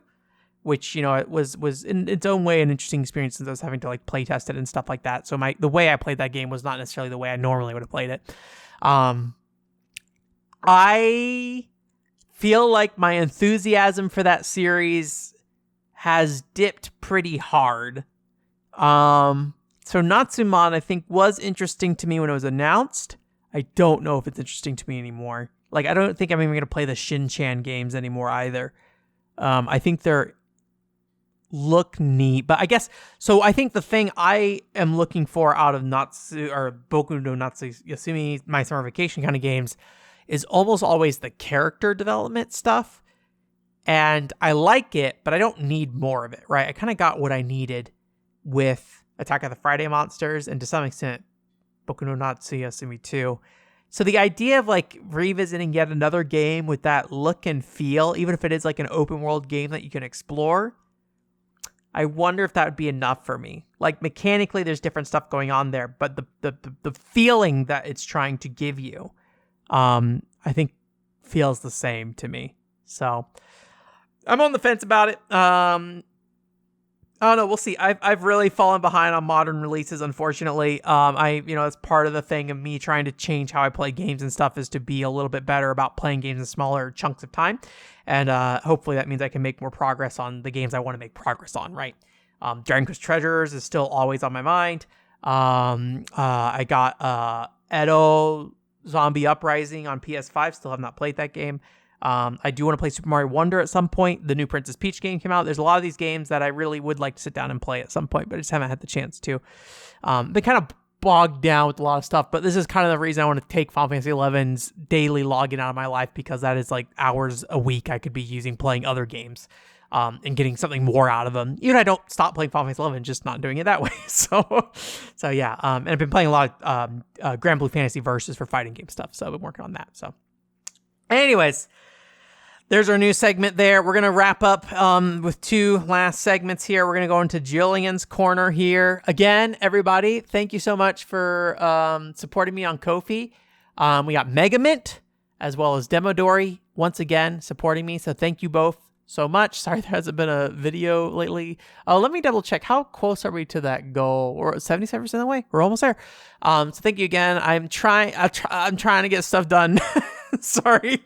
which, you know, it was in its own way an interesting experience since I was having to, like, play test it and stuff like that. So the way I played that game was not necessarily the way I normally would have played it. I feel like my enthusiasm for that series has dipped pretty hard. So Natsumon, I think, was interesting to me when it was announced. I don't know if it's interesting to me anymore. Like, I don't think I'm even going to play the Shin-Chan games anymore either. I think they're look neat, but I guess so. I think the thing I am looking for out of Boku no Natsuyasumi, My Summer Vacation kind of games, is almost always the character development stuff, and I like it, but I don't need more of it. Right? I kind of got what I needed with Attack of the Friday Monsters, and to some extent, Boku no Natsuyasumi 2. So the idea of, like, revisiting yet another game with that look and feel, even if it is like an open world game that you can explore, I wonder if that would be enough for me. Like, mechanically, there's different stuff going on there, but the feeling that it's trying to give you, I think feels the same to me. So I'm on the fence about it. I don't know. We'll see. I've really fallen behind on modern releases, unfortunately. That's part of the thing of me trying to change how I play games and stuff, is to be a little bit better about playing games in smaller chunks of time. And hopefully that means I can make more progress on the games I want to make progress on, right? Dragon Quest Treasures is still always on my mind. I got Edo Zombie Uprising on PS5. Still have not played that game. I do want to play Super Mario Wonder at some point. The new Princess Peach game came out. There's a lot of these games that I really would like to sit down and play at some point, but I just haven't had the chance to. They kind of bogged down with a lot of stuff, but this is kind of the reason I want to take Final Fantasy XI's daily login out of my life, because that is like hours a week I could be using playing other games and getting something more out of them. Even if I don't stop playing Final Fantasy XI, just not doing it that way. So yeah. And I've been playing a lot of Grand Blue Fantasy Versus for fighting game stuff, so I've been working on that. So anyways, there's our new segment there. We're going to wrap up with two last segments here. We're going to go into Jillian's Corner here. Again, everybody, thank you so much for supporting me on Ko-fi. We got Megament as well as Demodori once again supporting me. So thank you both so much. Sorry there hasn't been a video lately. Let me double check. How close are we to that goal? We're 77% of the way. We're almost there. So thank you again. I'm trying to get stuff done. Sorry.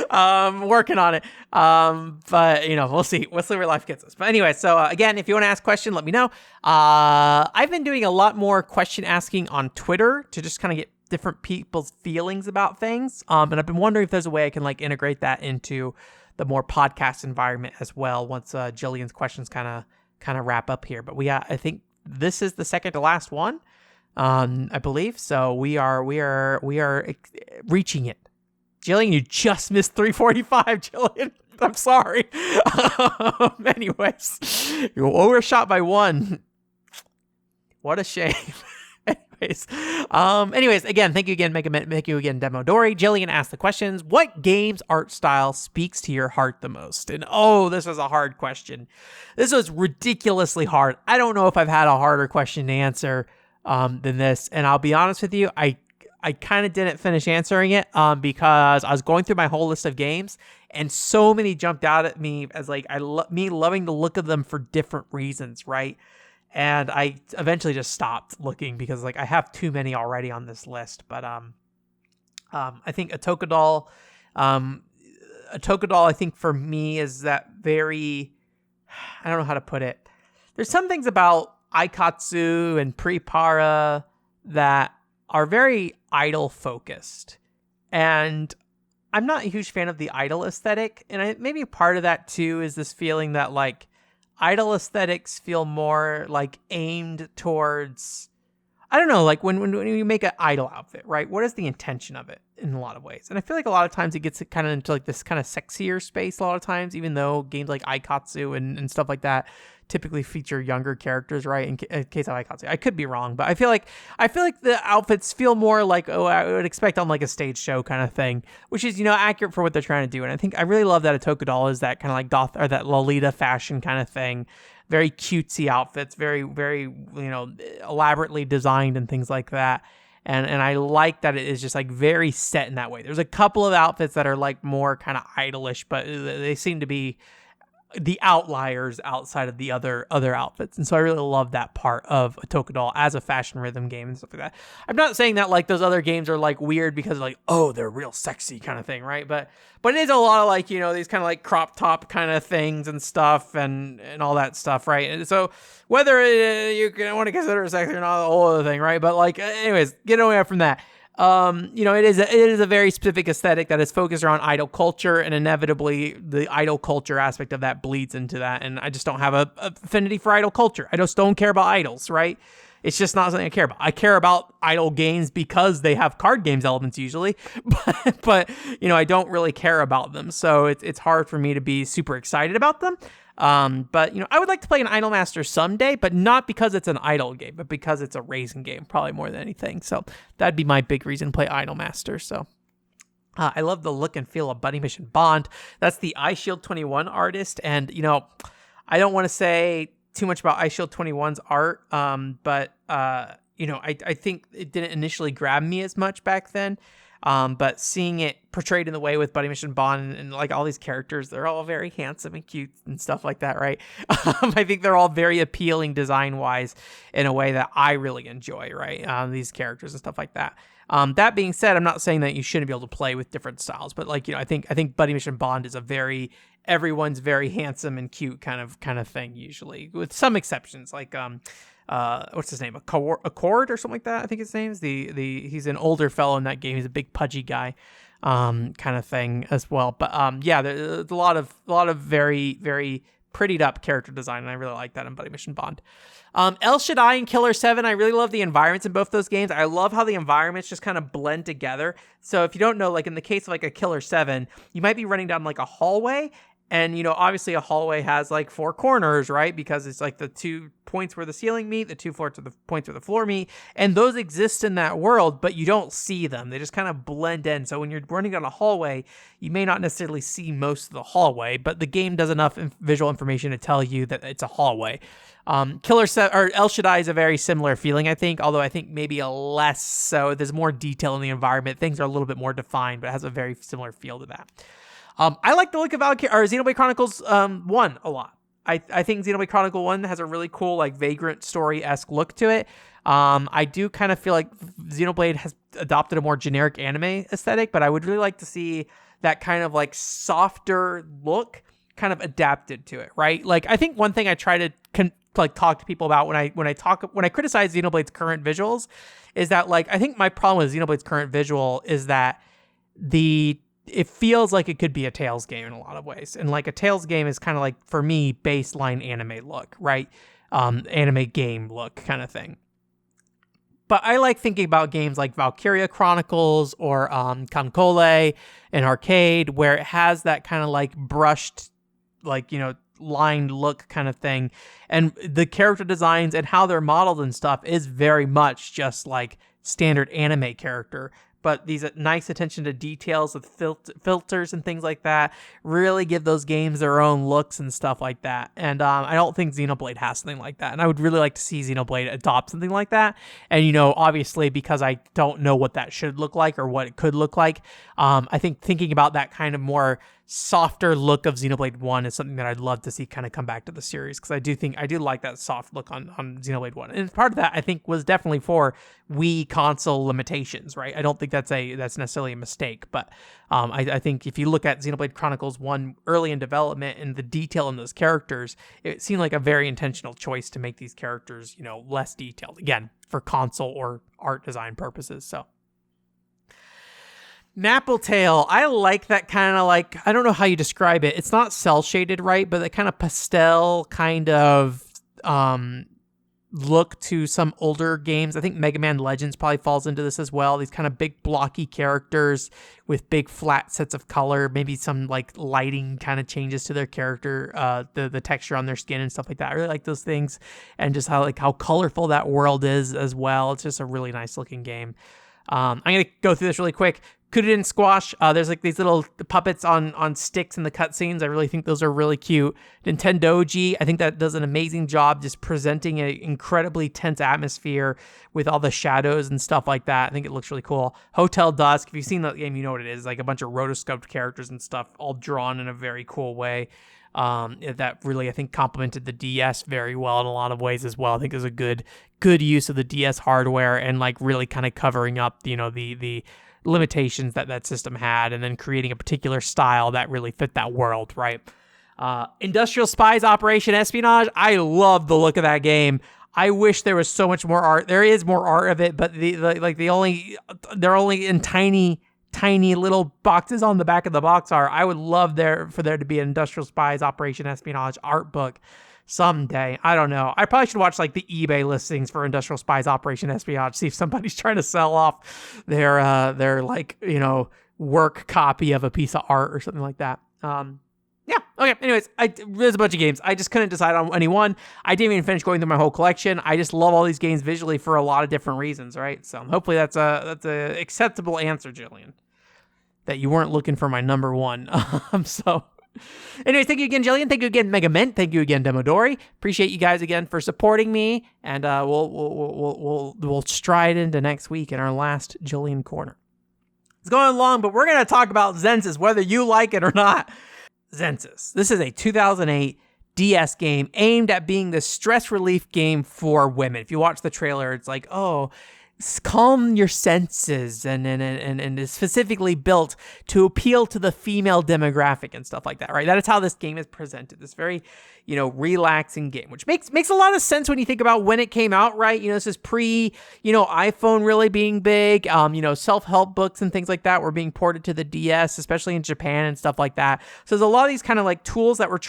Working on it. But we'll see. We'll see where life gets us. But anyway, so again, if you want to ask a question, let me know. I've been doing a lot more question asking on Twitter to just kind of get different people's feelings about things. And I've been wondering if there's a way I can like integrate that into the more podcast environment as well once Jillian's questions kind of wrap up here. But I think this is the second to last one, I believe. So we are reaching it. Jillian, you just missed 345, Jillian. I'm sorry. Anyways, you overshot by one. What a shame. Anyways, again, thank you again, thank you again, Demodori. Jillian asked the questions. What game's art style speaks to your heart the most? And this was a hard question. This was ridiculously hard. I don't know if I've had a harder question to answer than this. And I'll be honest with you, I kind of didn't finish answering it because I was going through my whole list of games, and so many jumped out at me as like me loving the look of them for different reasons, right? And I eventually just stopped looking because like I have too many already on this list. But I think a Tokadol, I think for me is that very, I don't know how to put it. There's some things about Aikatsu and Prepara that are very idol focused, and I'm not a huge fan of the idol aesthetic. And maybe part of that too is this feeling that like idol aesthetics feel more like aimed towards, I don't know, like when you make an idol outfit, right? What is the intention of it in a lot of ways? And I feel like a lot of times it gets kind of into like this kind of sexier space a lot of times, even though games like Aikatsu and stuff like that typically feature younger characters, right? In case of Aikatsu. I could be wrong, but I feel like the outfits feel more like, I would expect on like a stage show kind of thing, which is, accurate for what they're trying to do. And I think I really love that a Tokadol is that kind of like goth or that Lolita fashion kind of thing. Very cutesy outfits, very, very, elaborately designed and things like that. And I like that it is just like very set in that way. There's a couple of outfits that are like more kind of idolish, but they seem to be the outliers outside of the other outfits. And so I really love that part of a Tokadol as a fashion rhythm game and stuff like that. I'm not saying that like those other games are like weird because like, oh, they're real sexy kind of thing, right? But it is a lot of like, these kind of like crop top kind of things and stuff and all that stuff, right? And so whether you want to consider it sexy or not, the whole other thing, right? But like, anyways, get away from that. It is a very specific aesthetic that is focused around idol culture, and inevitably the idol culture aspect of that bleeds into that. And I just don't have a affinity for idol culture. I just don't care about idols, right? It's just not something I care about. I care about idol games because they have card games elements usually, but I don't really care about them. So it's hard for me to be super excited about them. But I would like to play an Idol Master someday, but not because it's an idol game, but because it's a racing game, probably more than anything. So that'd be my big reason to play Idol Master. So I love the look and feel of Buddy Mission Bond. That's the iShield 21 artist, and I don't want to say too much about iShield 21's art, but I think it didn't initially grab me as much back then. But seeing it portrayed in the way with Buddy Mission Bond and like all these characters, they're all very handsome and cute and stuff like that, right? I think they're all very appealing design-wise in a way that I really enjoy, right? These characters and stuff like that. That being said, I'm not saying that you shouldn't be able to play with different styles, but like, I think Buddy Mission Bond is everyone's very handsome and cute kind of thing usually, with some exceptions like what's his name? Accord or something like that. I think his name is he's an older fellow in that game. He's a big pudgy guy, kind of thing as well. But there's a lot of very, very prettied up character design, and I really like that in Buddy Mission Bond. El Shaddai and Killer 7, I really love the environments in both those games. I love how the environments just kind of blend together. So if you don't know, like in the case of like a Killer 7, you might be running down like a hallway, and, obviously a hallway has like four corners, right? Because it's like the 2 points where the ceiling meet, the 2 points where the floor meet, and those exist in that world, but you don't see them. They just kind of blend in. So when you're running down a hallway, you may not necessarily see most of the hallway, but the game does enough visual information to tell you that it's a hallway. Killer 7 or El Shaddai is a very similar feeling, I think, although I think maybe a less so. There's more detail in the environment. Things are a little bit more defined, but it has a very similar feel to that. I like the look of Xenoblade Chronicles 1 a lot. I think Xenoblade Chronicle 1 has a really cool, like, Vagrant story-esque look to it. I do kind of feel like Xenoblade has adopted a more generic anime aesthetic, but I would really like to see that kind of, like, softer look kind of adapted to it, right? Like, I think one thing I try to talk to people about when I criticize Xenoblade's current visuals is that, like, I think my problem with Xenoblade's current visual is that it feels like it could be a Tales game in a lot of ways. And like a Tales game is kind of like, for me, baseline anime look, right? Anime game look kind of thing. But I like thinking about games like Valkyria Chronicles or Kankole in arcade, where it has that kind of like brushed, like, lined look kind of thing. And the character designs and how they're modeled and stuff is very much just like standard anime character. but these nice attention to details with filters and things like that really give those games their own looks and stuff like that. And I don't think Xenoblade has something like that. And I would really like to see Xenoblade adopt something like that. And, obviously, because I don't know what that should look like or what it could look like, I think thinking about that kind of more softer look of Xenoblade 1 is something that I'd love to see kind of come back to the series, because I do like that soft look on Xenoblade 1. And part of that, I think, was definitely for Wii console limitations, right? I don't think that's necessarily a mistake, but I think if you look at Xenoblade Chronicles 1 early in development and the detail in those characters, it seemed like a very intentional choice to make these characters, less detailed, again, for console or art design purposes. So Nappletail, I like that kind of I don't know how you describe it. It's not cell shaded, right? But that kind of pastel kind of look to some older games. I think Mega Man Legends probably falls into this as well. These kind of big blocky characters with big flat sets of color, maybe some lighting kind of changes to their character, the texture on their skin and stuff like that. I really like those things, and just how colorful that world is as well. It's just a really nice looking game. I'm going to go through this really quick. Kudin Squash, there's these little puppets on sticks in the cutscenes. I really think those are really cute. Nintendoji, I think that does an amazing job just presenting an incredibly tense atmosphere with all the shadows and stuff like that. I think it looks really cool. Hotel Dusk, if you've seen that game, you know what it is. A bunch of rotoscoped characters and stuff all drawn in a very cool way. That really, I think, complemented the DS very well in a lot of ways as well. I think there's a good use of the DS hardware and really kind of covering up, the limitations that system had, and then creating a particular style that really fit that world, right? Industrial Spies Operation Espionage, I love the look of that game. I wish there was so much more art. There is more art of it, but they're only in tiny little boxes on the back of the box art. I would love for there to be an Industrial Spies Operation Espionage art book someday. I don't know. I probably should watch the eBay listings for Industrial Spies Operation Espionage, see if somebody's trying to sell off their work copy of a piece of art or something like that. Yeah. Okay. Anyways, there's a bunch of games. I just couldn't decide on any one. I didn't even finish going through my whole collection. I just love all these games visually for a lot of different reasons, right? So hopefully that's a acceptable answer, Jillian, that you weren't looking for my number one. So anyways, thank you again, Jillian. Thank you again, Megament. Thank you again, Demodori. Appreciate you guys again for supporting me, and we'll stride into next week in our last Jillian Corner. It's going long, but we're going to talk about Zensis, whether you like it or not. Zensis. This is a 2008 DS game aimed at being the stress relief game for women. If you watch the trailer, it's calm your senses, and is specifically built to appeal to the female demographic and stuff like that, right? That is how this game is presented. This very, relaxing game, which makes a lot of sense when you think about when it came out, right? This is pre, iPhone really being big. Self-help books and things like that were being ported to the DS, especially in Japan and stuff like that. So there's a lot of these kind of tools that were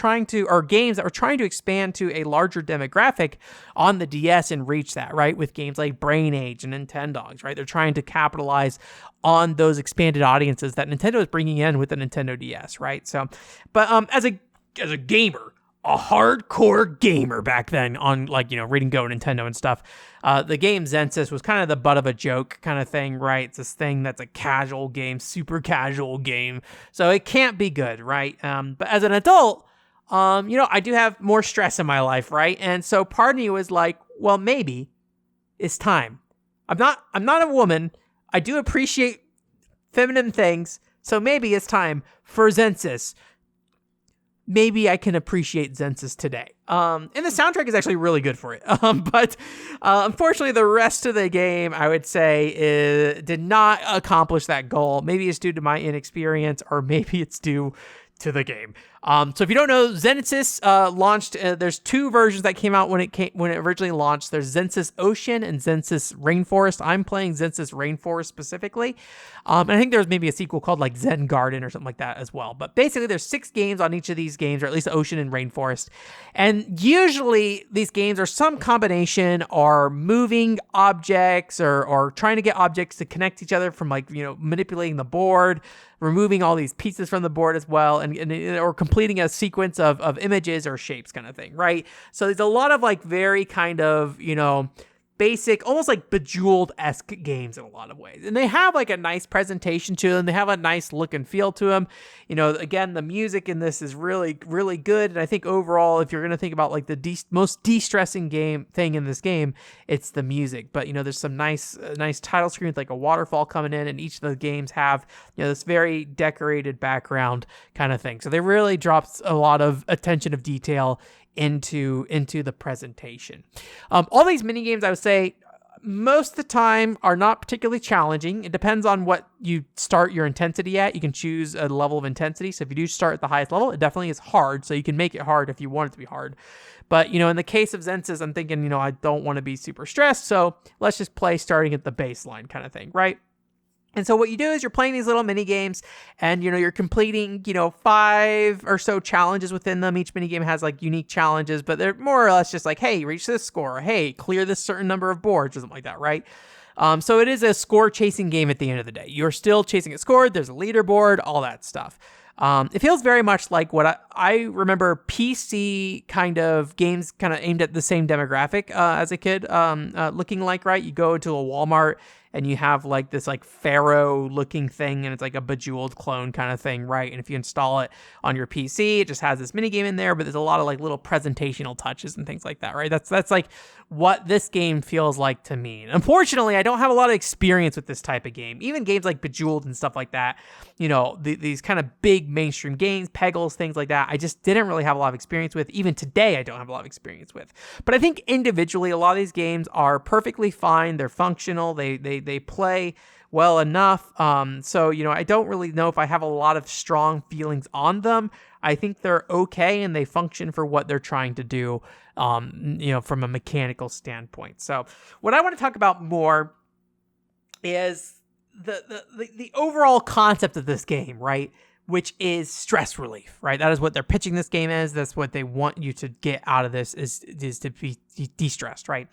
games that were trying to expand to a larger demographic on the DS and reach that, right? With games like Brain Age and Nintendogs, right? They're trying to capitalize on those expanded audiences that Nintendo is bringing in with the Nintendo DS, right? So, but as a gamer, a hardcore gamer back then on reading Go Nintendo and stuff, the game Zensis was kind of the butt of a joke kind of thing, right? It's this thing that's a casual game, super casual game, so it can't be good, right? But as an adult, I do have more stress in my life, right? And so part of me was like, well, maybe it's time. I'm not a woman. I do appreciate feminine things, so maybe it's time for Zensis. Maybe I can appreciate Zensis today. And the soundtrack is actually really good for it. But unfortunately, the rest of the game, I would say, did not accomplish that goal. Maybe it's due to my inexperience, or maybe it's due to the game. So if you don't know, Zensis launched. There's two versions that came out when it originally launched. There's Zensis Ocean and Zensis Rainforest. I'm playing Zensis Rainforest specifically, and I think there's maybe a sequel called Zen Garden or something like that as well. But basically, there's 6 games on each of these games, or at least Ocean and Rainforest. And usually, these games are some combination or moving objects or trying to get objects to connect each other from manipulating the board, removing all these pieces from the board as well, or completing a sequence of images or shapes kind of thing, right? So there's a lot of very kind of, basic, almost like Bejeweled-esque games in a lot of ways. And they have like a nice presentation to them. They have a nice look and feel to them. You know, again, the music in this is really, really good. And I think overall, if you're going to think about like the most de-stressing thing in this game, it's the music. But, you know, there's some nice title screen with like a waterfall coming in, and each of the games have, you know, this very decorated background kind of thing. So they really dropped a lot of attention of detail into the presentation. All these mini games, I would say, most of the time are not particularly challenging. It depends on what you start your intensity at. You can choose a level of intensity. So if you do start at the highest level, it definitely is hard. So you can make it hard if you want it to be hard. But, you know, in the case of Zensis, I'm thinking, you know, I don't want to be super stressed. So let's just play starting at the baseline kind of thing, right? And so what you do is you're playing these little mini games, and, you know, you're completing, you know, 5 or so challenges within them. Each mini game has like unique challenges, but they're more or less just like, hey, reach this score, or, hey, clear this certain number of boards, or something like that, right? So it is a score chasing game at the end of the day. You're still chasing a score. There's a leaderboard, all that stuff. It feels very much like what I remember PC kind of games kind of aimed at the same demographic as a kid looking like, right? You go to a Walmart and you have like this like Pharaoh looking thing, and it's like a Bejeweled clone kind of thing, right? And if you install it on your PC, it just has this mini game in there, but there's a lot of like little presentational touches and things like that, right? That's like what this game feels like to me. And unfortunately, I don't have a lot of experience with this type of game. Even games like Bejeweled and stuff like that, you know, these kind of big mainstream games, Peggles, things like that, I just didn't really have a lot of experience with. Even today, I don't have a lot of experience with. But I think individually, a lot of these games are perfectly fine. They're functional. They play well enough. So, you know, I don't really know if I have a lot of strong feelings on them. I think they're okay, and they function for what they're trying to do, you know, from a mechanical standpoint. So what I want to talk about more is the overall concept of this game, right? Which is stress relief, right? That is what they're pitching this game as. That's what they want you to get out of this is to be de-stressed, right?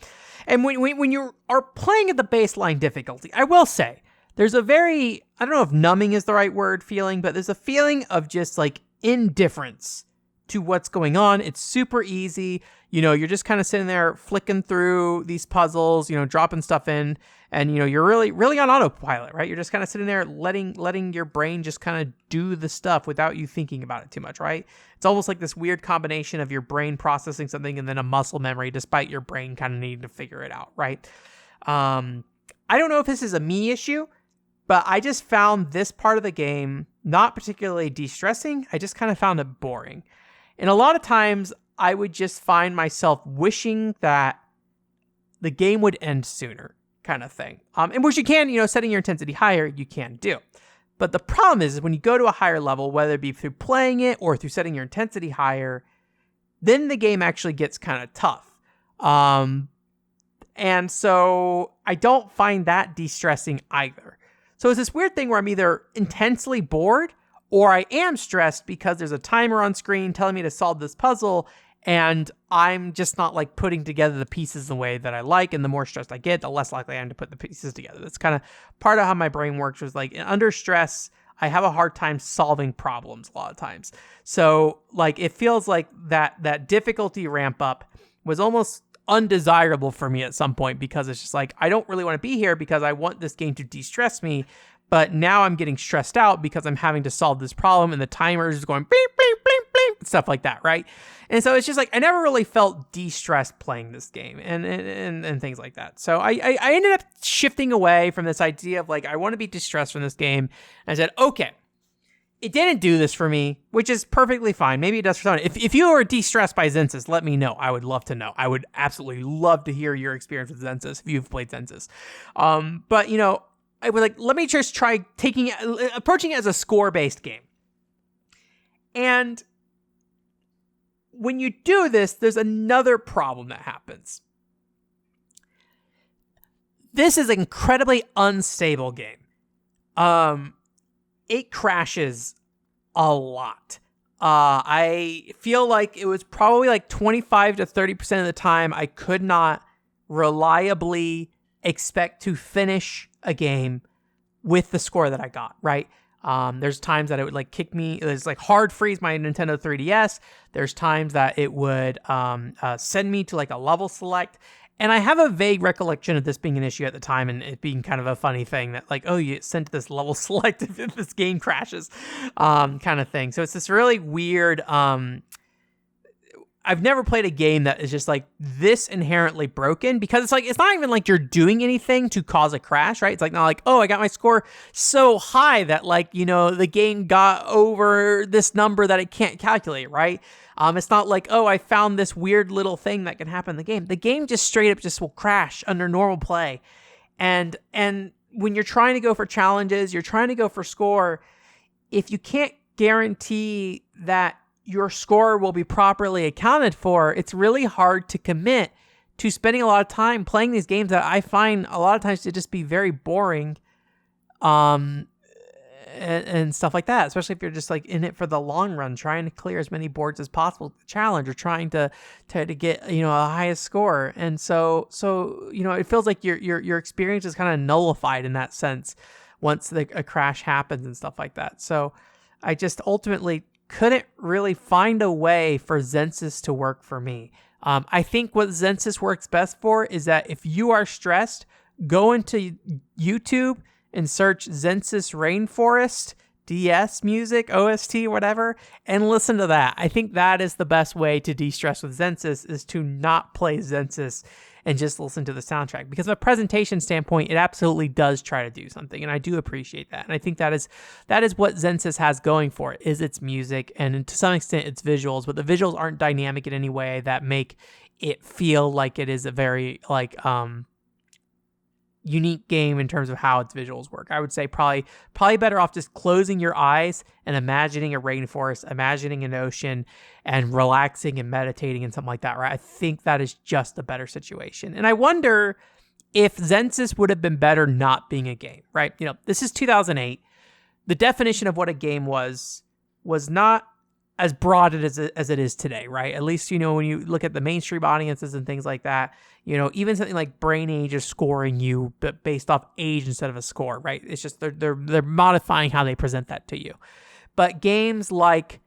And when you are playing at the baseline difficulty, I will say there's a very, I don't know if numbing is the right word, feeling, but there's a feeling of just like indifference to what's going on. It's super easy. You know, you're just kind of sitting there flicking through these puzzles, you know, dropping stuff in, and, you know, you're really, really on autopilot, right? You're just kind of sitting there letting your brain just kind of do the stuff without you thinking about it too much, right? It's almost like this weird combination of your brain processing something and then a muscle memory, despite your brain kind of needing to figure it out, right? I don't know if this is a me issue, but I just found this part of the game not particularly de-stressing. I just kind of found it boring. And a lot of times I would just find myself wishing that the game would end sooner, kind of thing. And which you can, you know, setting your intensity higher, you can do. But the problem is when you go to a higher level, whether it be through playing it or through setting your intensity higher, then the game actually gets kind of tough. And so I don't find that de-stressing either. So it's this weird thing where I'm either intensely bored or I am stressed because there's a timer on screen telling me to solve this puzzle, and I'm just not like putting together the pieces the way that I like. And the more stressed I get, the less likely I am to put the pieces together. That's kind of part of how my brain works, was like under stress, I have a hard time solving problems a lot of times. So like, it feels like that difficulty ramp up was almost undesirable for me at some point, because it's just like, I don't really want to be here because I want this game to de-stress me. But now I'm getting stressed out because I'm having to solve this problem, and the timer is going beep, beep, beep, beep, stuff like that, right? And so it's just like, I never really felt de-stressed playing this game and things like that. So I ended up shifting away from this idea of like, I want to be de-stressed from this game. And I said, okay, it didn't do this for me, which is perfectly fine. Maybe it does for someone. If you are de-stressed by Zensis, let me know. I would love to know. I would absolutely love to hear your experience with Zensis if you've played Zensis. But, you know, I was like, let me just try approaching it as a score-based game. And when you do this, there's another problem that happens. This is an incredibly unstable game. It crashes a lot. I feel like it was probably like 25 to 30% of the time I could not reliably expect to finish a game with the score that I got, right? There's times that it would like kick me, it was like hard freeze my Nintendo 3DS. There's times that it would send me to like a level select, And I have a vague recollection of this being an issue at the time and it being kind of a funny thing that like, oh, you sent this level select if this game crashes, kind of thing. So it's this really weird, I've never played a game that is just like this inherently broken, because it's like, it's not even like you're doing anything to cause a crash, right? It's like, not like, oh, I got my score so high that like, the game got over this number that it can't calculate, right? It's not like, oh, I found this weird little thing that can happen in the game. The game just straight up just will crash under normal play. And when you're trying to go for challenges, you're trying to go for score, if you can't guarantee that your score will be properly accounted for, it's really hard to commit to spending a lot of time playing these games that I find a lot of times to just be very boring, and stuff like that, especially if you're just like in it for the long run, trying to clear as many boards as possible, challenge, or trying to get, a highest score. And so, it feels like your experience is kind of nullified in that sense once a crash happens and stuff like that. So I just ultimately couldn't really find a way for Zensus to work for me. I think what Zensus works best for is that if you are stressed, go into YouTube and search Zensus Rainforest, DS music, OST, whatever, and listen to that. I think that is the best way to de-stress with Zensus, is to not play Zensus and just listen to the soundtrack. Because from a presentation standpoint, it absolutely does try to do something, and I do appreciate that. And I think that is what Zensus has going for it, is its music and to some extent its visuals, but the visuals aren't dynamic in any way that make it feel like it is a very unique game in terms of how its visuals work. I would say probably better off just closing your eyes and imagining a rainforest, imagining an ocean, and relaxing and meditating and something like that, right? I think that is just a better situation. And I wonder if Zensus would have been better not being a game, right? This is 2008. The definition of what a game was not as broad as it is today, right? At least, when you look at the mainstream audiences and things like that, even something like Brain Age is scoring you, but based off age instead of a score, right? It's just they're modifying how they present that to you. But games like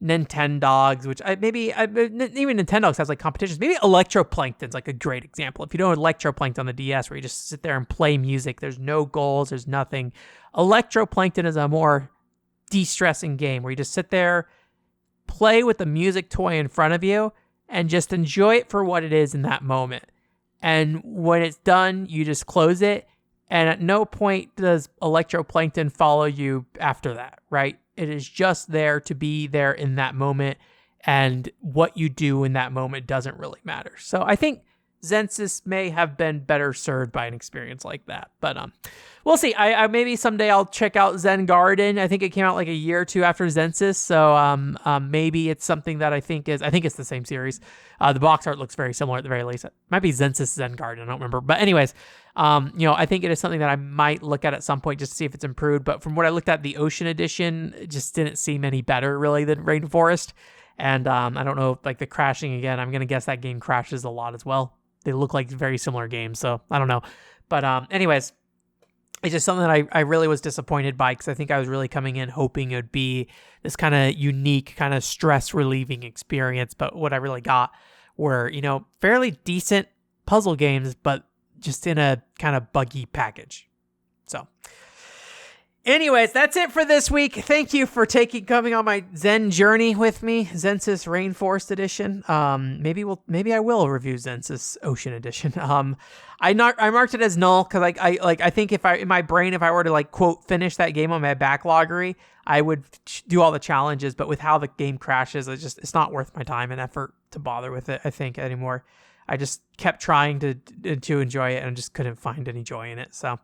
Nintendogs, which even Nintendogs has like competitions. Maybe Electroplankton's like a great example. If you know Electroplankton on the DS, where you just sit there and play music, there's no goals, there's nothing. Electroplankton is a more de-stressing game where you just sit there, play with the music toy in front of you, and just enjoy it for what it is in that moment. And when it's done, you just close it, and at no point does Electroplankton follow you after that, right? It is just there to be there in that moment, and what you do in that moment doesn't really matter. So I think Zensus may have been better served by an experience like that, but we'll see. I maybe someday I'll check out Zen Garden. I think it came out like a year or two after Zensus, so maybe it's something that I think it's the same series. The box art looks very similar at the very least. It might be Zensus Zen Garden, I don't remember. But anyways, I think it is something that I might look at some point just to see if it's improved. But from what I looked at, the Ocean Edition, it just didn't seem any better really than Rainforest. And I don't know, like the crashing again, I'm gonna guess that game crashes a lot as well. They look like very similar games, so I don't know. But anyways, it's just something that I really was disappointed by, because I think I was really coming in hoping it would be this kind of unique, kind of stress-relieving experience. But what I really got were, fairly decent puzzle games, but just in a kind of buggy package. So anyways, that's it for this week. Thank you for coming on my Zen journey with me, Zensus Rainforest Edition. Maybe I will review Zensus Ocean Edition. I marked it as null because I think if I were to like quote finish that game on my backloggery, I would do all the challenges. But with how the game crashes, it's not worth my time and effort to bother with it, I think, anymore. I just kept trying to enjoy it and just couldn't find any joy in it. So,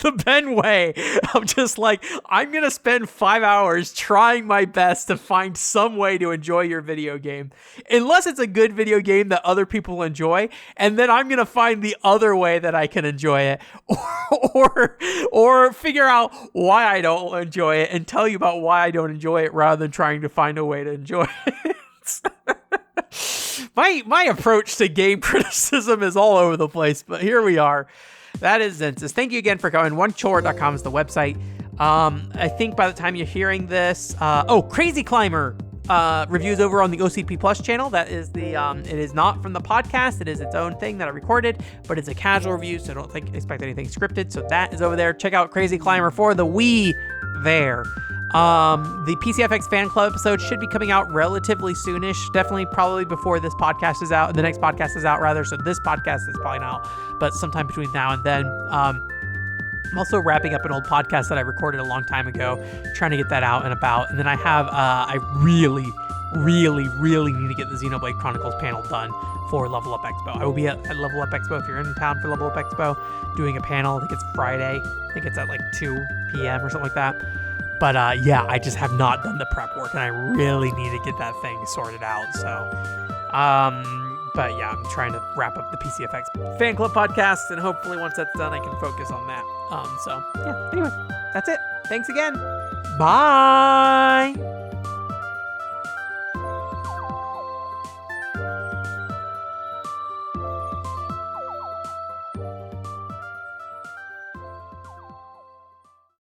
the Ben way. I'm just like, I'm going to spend 5 hours trying my best to find some way to enjoy your video game. Unless it's a good video game that other people enjoy. And then I'm going to find the other way that I can enjoy it. Or figure out why I don't enjoy it and tell you about why I don't enjoy it rather than trying to find a way to enjoy it. My approach to game criticism is all over the place, but here we are. That is Zensus. Thank you again for coming. OneChore.com is the website. I think by the time you're hearing this, Crazy Climber reviews over on the OCP Plus channel. That is it is not from the podcast. It is its own thing that I recorded, but it's a casual review, so don't expect anything scripted. So that is over there. Check out Crazy Climber for the Wii there. The PCFX fan club episode should be coming out relatively soonish. Definitely probably before this podcast is out. The next podcast is out rather. So this podcast is probably not out, but sometime between now and then. I'm also wrapping up an old podcast that I recorded a long time ago, trying to get that out and about. And then I have, I really need to get the Xenoblade Chronicles panel done for Level Up Expo. I will be at Level Up Expo if you're in town for Level Up Expo, doing a panel. I think it's Friday. I think it's at like 2 p.m. or something like that. But yeah, I just have not done the prep work, and I really need to get that thing sorted out. So, but yeah, I'm trying to wrap up the PCFX fan club podcast, and hopefully once that's done, I can focus on that. So yeah, anyway, that's it. Thanks again. Bye.